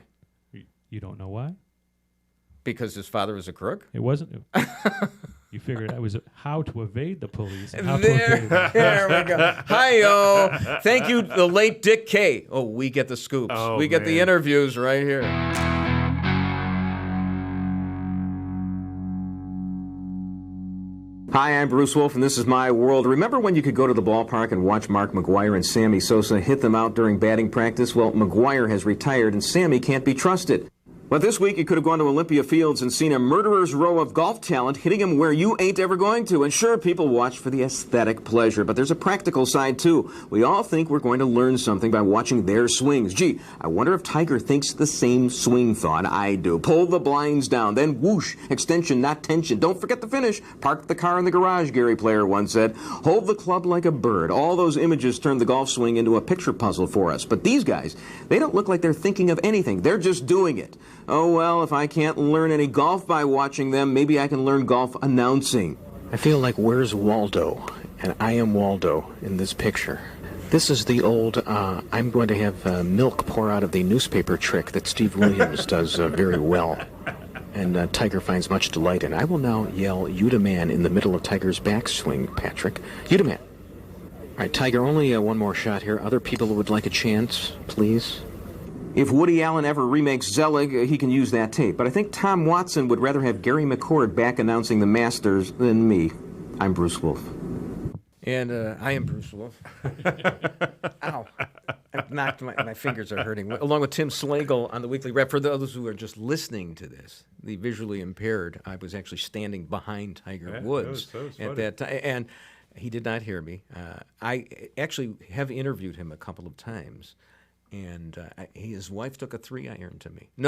You don't know why? Because his father was a crook? It wasn't. You figured it was how to evade the police. And there we go. Hi-yo. Thank you, the late Dick Kay. Oh, we get the scoops. We get the interviews right here. Hi, I'm Bruce Wolf, and this is My World. Remember when you could go to the ballpark and watch Mark McGwire and Sammy Sosa hit them out during batting practice? Well, McGwire has retired, and Sammy can't be trusted. But this week, you could have gone to Olympia Fields and seen a murderer's row of golf talent hitting him where you ain't ever going to. And sure, people watch for the aesthetic pleasure, but there's a practical side, too. We all think we're going to learn something by watching their swings. Gee, I wonder if Tiger thinks the same swing thought I do. Pull the blinds down, then whoosh, extension, not tension. Don't forget the finish. Park the car in the garage, Gary Player once said. Hold the club like a bird. All those images turn the golf swing into a picture puzzle for us. But these guys, they don't look like they're thinking of anything. They're just doing it. Oh, well, if I can't learn any golf by watching them, maybe I can learn golf announcing. I feel like Where's Waldo? And I am Waldo in this picture. This is the old, I'm going to have milk pour out of the newspaper trick that Steve Williams does very well. And Tiger finds much delight in. I will now yell, "You to man," in the middle of Tiger's backswing, Patrick. You to man. All right, Tiger, only one more shot here. Other people would like a chance, please. If Woody Allen ever remakes Zelig, he can use that tape. But I think Tom Watson would rather have Gary McCord back announcing the Masters than me. I'm Bruce Wolf. And I am Bruce Wolf. Ow. I've knocked my fingers are hurting. Along with Tim Slagle on the Weekly Rep. For those who are just listening to this, the visually impaired, I was actually standing behind Tiger Woods that was at that time. And he did not hear me. I actually have interviewed him a couple of times. And his wife took a 3-iron to me. It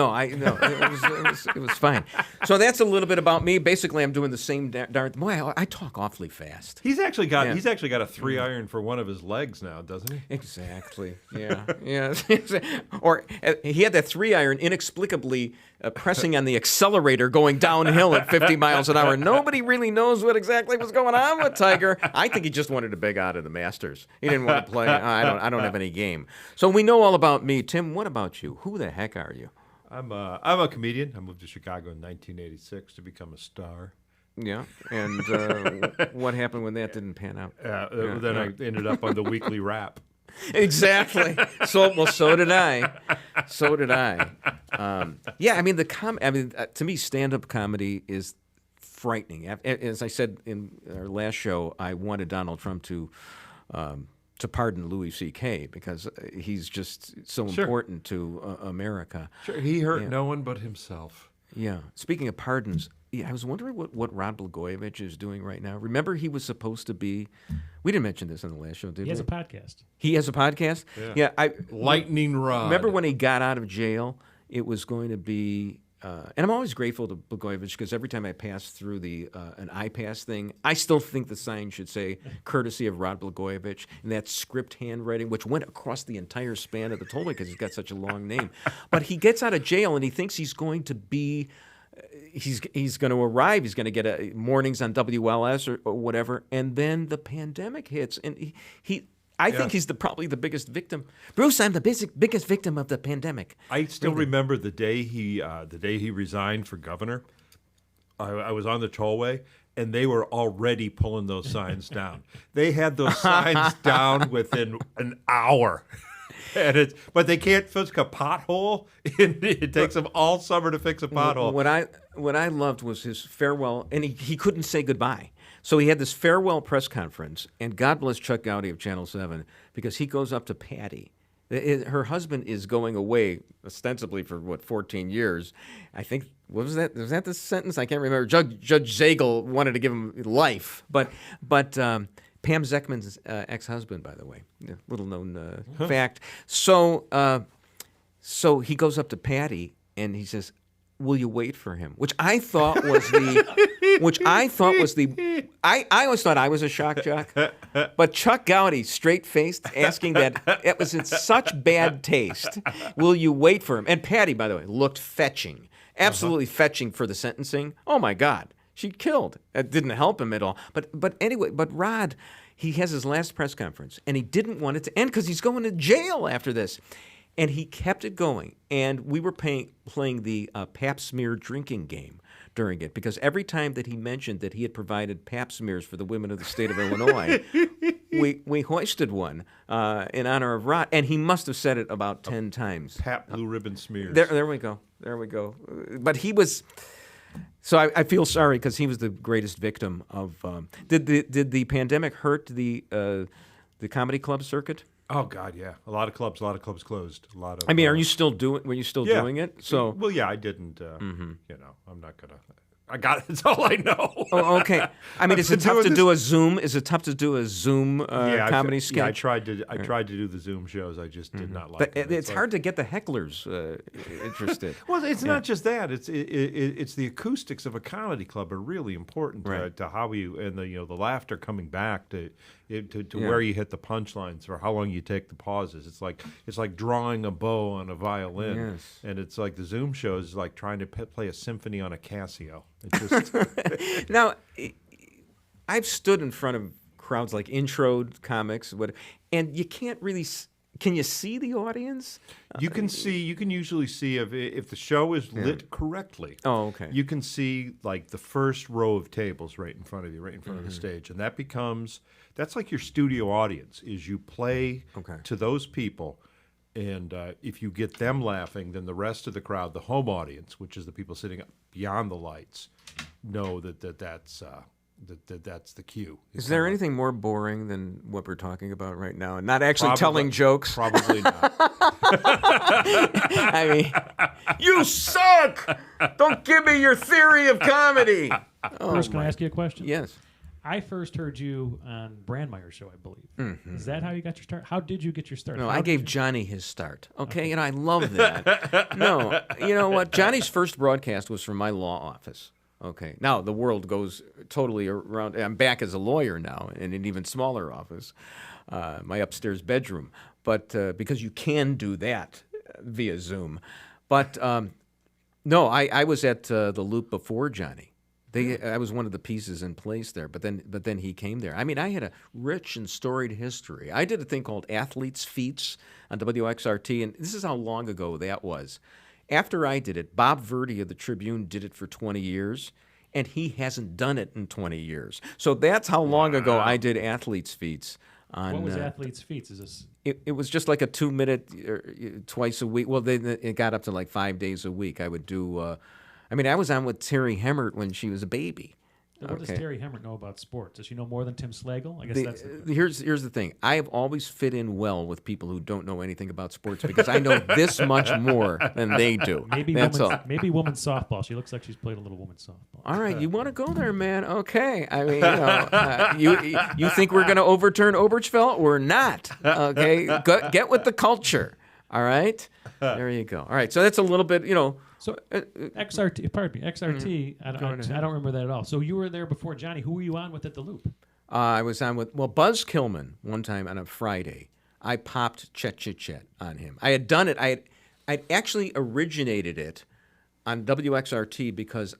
was fine. So that's a little bit about me. Basically, I'm doing the same darn. Boy, I talk awfully fast. He's actually got a 3-iron for one of his legs now, doesn't he? Exactly. Yeah. Or he had that 3-iron inexplicably pressing on the accelerator going downhill at 50 miles an hour. Nobody really knows what exactly was going on with Tiger. I think he just wanted to beg out of the Masters. He didn't want to play. I don't have any game. So we know all about me. Tim, what about you? Who the heck are you? I'm a comedian. I moved to Chicago in 1986 to become a star. Yeah, and what happened when that didn't pan out? Then I ended up on the Weekly Rap. Exactly. So did I. To me, stand-up comedy is frightening. As I said in our last show, I wanted Donald Trump to pardon Louis C.K. because he's just so important to America. Sure, he hurt no one but himself. Yeah. Speaking of pardons, I was wondering what Rod Blagojevich is doing right now. Remember, he was supposed to be. We didn't mention this in the last show, did we? He has a podcast. He has a podcast? Yeah. Lightning Rod. Remember when he got out of jail? It was going to be. And I'm always grateful to Blagojevich because every time I pass through an iPass thing, I still think the sign should say courtesy of Rod Blagojevich, and that script handwriting, which went across the entire span of the tollway because he's got such a long name. But he gets out of jail and he thinks he's going to be. He's going to arrive. He's going to get mornings on WLS or whatever, and then the pandemic hits, and I think he's probably the biggest victim. Bruce, I'm the biggest victim of the pandemic. I still remember the day he resigned for governor. I was on the tollway, and they were already pulling those signs down. They had those signs down within an hour. But they can't fix a pothole. It takes them all summer to fix a pothole. What I loved was his farewell, and he couldn't say goodbye. So he had this farewell press conference, and God bless Chuck Gowdy of Channel 7, because he goes up to Patty. Her husband is going away ostensibly for 14 years. I think what was that? Was that the sentence? I can't remember. Judge Zagel wanted to give him life, but Pam Zeckman's ex-husband, by the way, little known fact. So he goes up to Patty and he says, "Will you wait for him?" Which I thought was I always thought I was a shock jock, but Chuck Gowdy, straight-faced, asking that, it was in such bad taste. Will you wait for him? And Patty, by the way, looked fetching, absolutely fetching for the sentencing. Oh my God. She killed. It didn't help him at all. But anyway, Rod, he has his last press conference, and he didn't want it to end because he's going to jail after this. And he kept it going. And we were playing the pap smear drinking game during it because every time that he mentioned that he had provided pap smears for the women of the state of Illinois, we hoisted one in honor of Rod. And he must have said it about 10 times. Pap blue ribbon smears. There we go. But he was... So I feel sorry because he was the greatest victim of. Did the pandemic hurt the comedy club circuit? Oh God, yeah. A lot of clubs closed. I mean, were you still doing it? So well, yeah, I didn't. I'm not gonna. I got it. That's all I know. Oh, okay. I mean, is it tough to do a Zoom? Is it tough to do a Zoom comedy sketch? Yeah, I tried to do the Zoom shows. I just did not like it. But it's hard to get the hecklers interested. Well, it's not just that. It's the acoustics of a comedy club are really important to how you and the laughter coming back to where you hit the punchlines or how long you take the pauses. It's like drawing a bow on a violin, and it's like the Zoom shows is like trying to play a symphony on a Casio. It just Now, I've stood in front of crowds like intro comics, and you can't really. Can you see the audience? You can see. You can usually see if the show is lit correctly. Oh, okay. You can see like the first row of tables right in front of you, right in front of the stage, and that's like your studio audience. Is you play to those people, and if you get them laughing, then the rest of the crowd, the home audience, which is the people sitting beyond the lights, know that's the cue. Is there anything more boring than what we're talking about right now? And not actually telling jokes? Probably not. I mean, you suck! Don't give me your theory of comedy. First, can I ask you a question? Yes. I first heard you on Brandmeier's show, I believe. Mm-hmm. Is that how you got your start? How did you get your start? No, I gave Johnny his start. Okay, and I love that. No, you know what? Johnny's first broadcast was from my law office. Okay, now the world goes totally around. I'm back as a lawyer now in an even smaller office, my upstairs bedroom. But because you can do that via Zoom. But no, I was at the Loop before Johnny. I was one of the pieces in place there. But then he came there. I mean, I had a rich and storied history. I did a thing called Athletes' Feats on WXRT, and this is how long ago that was. After I did it, Bob Verdi of the Tribune did it for 20 years, and he hasn't done it in 20 years. So that's how long ago I did Athletes' Feats. What was Athletes' Feats? Is this? It was just like a 2-minute twice a week. Well, it got up to like 5 days a week. I would do. I was on with Terry Hemmert when she was a baby. What does Terry Hemmert know about sports? Does she know more than Tim Slagle? I guess that's here's the thing. I have always fit in well with people who don't know anything about sports because I know this much more than they do. Maybe women's softball. She looks like she's played a little women's softball. All right, you want to go there, man? Okay. I mean, you think we're going to overturn Obergefell? We're not. Okay, get with the culture. All right. There you go. All right. So that's a little bit, So XRT, pardon me, XRT. I don't remember that at all. So you were there before Johnny. Who were you on with at the Loop? I was on with Buzz Kilman one time on a Friday. I popped Chet Chit Chat on him. I had done it. I'd actually originated it on WXRT because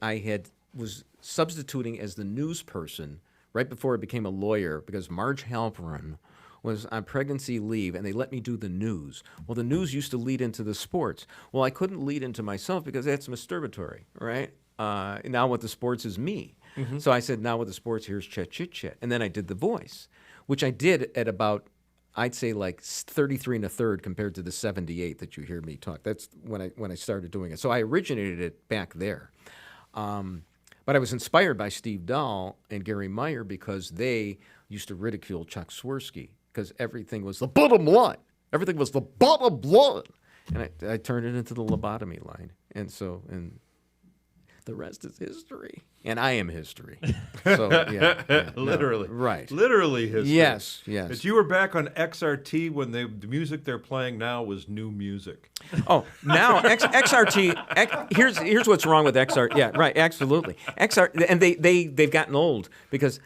was substituting as the news person right before I became a lawyer because Marge Halperin was on pregnancy leave, and they let me do the news. Well, the news used to lead into the sports. Well, I couldn't lead into myself because that's masturbatory, right? Now what the sports is me. Mm-hmm. So I said, now with the sports, here's Chet Chit Chat. And then I did the voice, which I did at about, I'd say like 33 1/3 compared to the 78 that you hear me talk. That's when I started doing it. So I originated it back there. But I was inspired by Steve Dahl and Gary Meyer because they used to ridicule Chuck Swirsky because everything was the bottom line. Everything was the bottom line. And I turned it into the lobotomy line. And the rest is history. And I am history. So, yeah. Literally. No, right. Literally history. Yes. But you were back on XRT when the music they're playing now was new music. Oh, now XRT, here's what's wrong with XRT. Yeah, right, absolutely. XRT, and they've gotten old because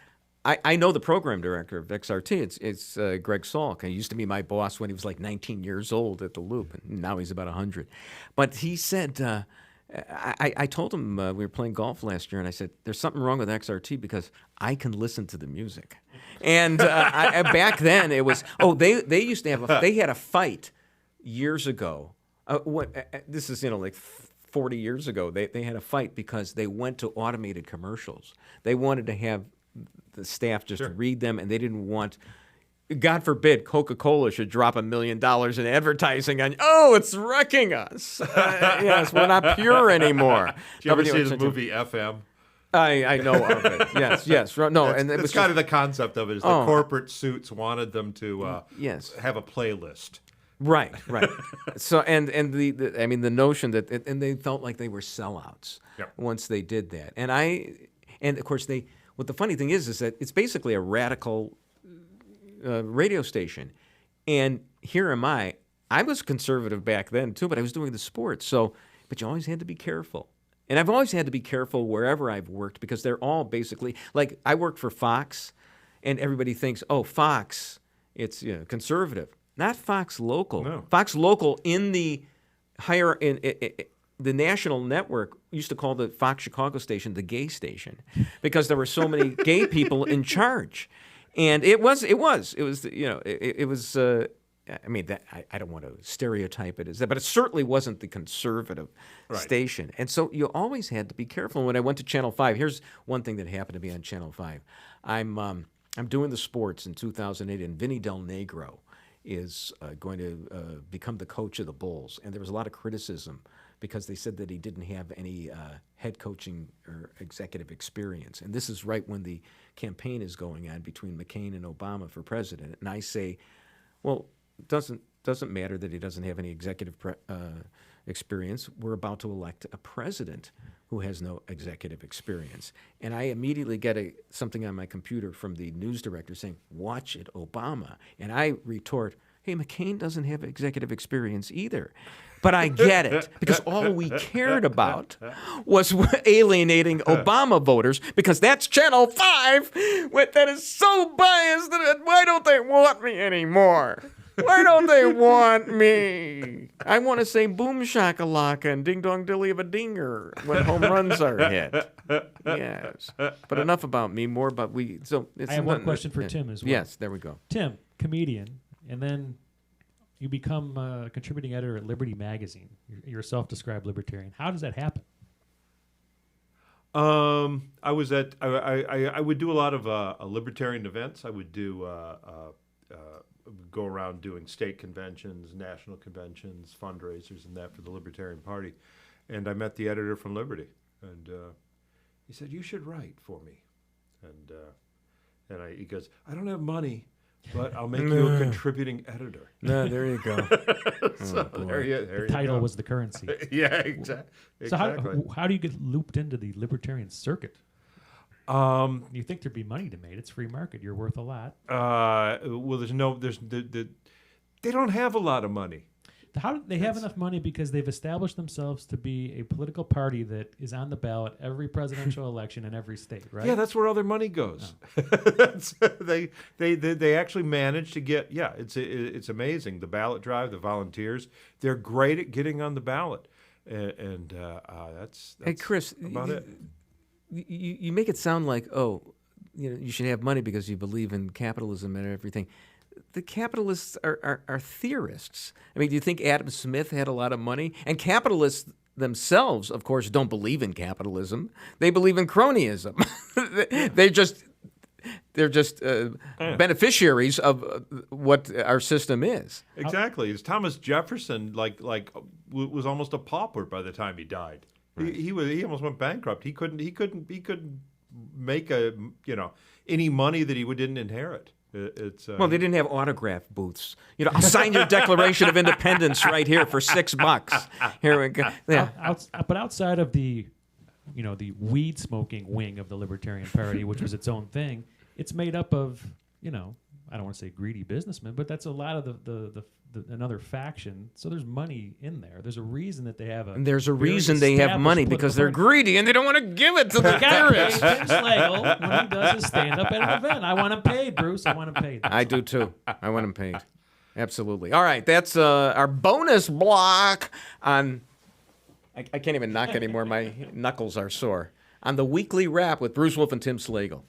I know the program director of XRT. It's Greg Salk. He used to be my boss when he was like 19 years old at the Loop, and now he's about 100. But he said, I told him we were playing golf last year, and I said, there's something wrong with XRT because I can listen to the music. And back then it was, they used to they had a fight years ago. This is, like 40 years ago. They had a fight because they went to automated commercials. They wanted to have the staff just read them, and they didn't want, God forbid, Coca-Cola should drop $1 million in advertising on, it's wrecking us. Yes, we're not pure anymore. Did you ever see the movie FM? I know of it. Yes. No, and it's kind of the concept of it. Is the corporate suits wanted them to have a playlist. Right. So and the notion that and they felt like they were sellouts once they did that. And of course what the funny thing is that it's basically a radical radio station. And here am I. I was conservative back then too, but I was doing the sports. But you always had to be careful. And I've always had to be careful wherever I've worked because they're all basically, like I worked for Fox, and everybody thinks, Fox, it's conservative. Not Fox Local. No. Fox Local in the the national network used to call the Fox Chicago station the gay station because there were so many gay people in charge. And it was, you know, it was. I mean, that I don't want to stereotype it as that, but it certainly wasn't the conservative station. And so you always had to be careful. When I went to Channel 5, here's one thing that happened to me on Channel 5. I'm doing the sports in 2008, and Vinny Del Negro is going to become the coach of the Bulls. And there was a lot of criticism because they said that he didn't have any head coaching or executive experience. And this is right when the campaign is going on between McCain and Obama for president. And I say, well, it doesn't matter that he doesn't have any executive experience. We're about to elect a president who has no executive experience. And I immediately get something on my computer from the news director saying, watch it, Obama. And I retort, hey, McCain doesn't have executive experience either. But I get it, because all we cared about was alienating Obama voters, because that's Channel 5 that is so biased that why don't they want me anymore? Why don't they want me? I want to say boom shakalaka and ding dong dilly of a dinger when home runs are hit. Yes. But enough about me, more about we. So it's I have one question for Tim as well. Yes, there we go. Tim, comedian, and then you become a contributing editor at Liberty Magazine. You're a self-described libertarian. How does that happen? I was at. I would do a lot of libertarian events. I would do. Go around doing state conventions, national conventions, fundraisers, and that for the Libertarian Party. And I met the editor from Liberty, and he said, "You should write for me." And he goes, "I don't have money, but I'll make you a contributing editor." No, there you go. So there you title go. was the currency. Yeah, exactly. So how do you get looped into the libertarian circuit? You think there'd be money to make? It's free market. You're worth a lot. Well, they don't have a lot of money. How do they have enough money? Because they've established themselves to be a political party that is on the ballot every presidential election in every state, right? Yeah, that's where all their money goes. Oh. They actually manage to get. Yeah, it's amazing. The ballot drive, the volunteers, they're great at getting on the ballot, and that's hey, Chris, about it. You make it sound like, you should have money because you believe in capitalism and everything. The capitalists are theorists. I mean, do you think Adam Smith had a lot of money? And capitalists themselves, of course, don't believe in capitalism. They believe in cronyism. They're just beneficiaries of what our system is. Exactly. As Thomas Jefferson, was almost a pauper by the time he died. Right. He almost went bankrupt. He couldn't make any money that he didn't inherit. Well, they didn't have autograph booths. I'll sign your Declaration of Independence right here for $6. Here we go. Yeah. But outside of the weed smoking wing of the Libertarian Party, which was its own thing, it's made up of I don't want to say greedy businessmen, but that's a lot of the another faction. So there's money in there. There's a reason that they have and there's a reason they have money because they're greedy and they don't want to give it to the theorists. Tim Slagle, when he does his stand-up at an event, I want him paid, Bruce. I want him paid. I do too. I want him paid. Absolutely. All right, that's our bonus block on. I can't even knock anymore. My knuckles are sore. On the Weekly Wrap with Bruce Wolf and Tim Slagle.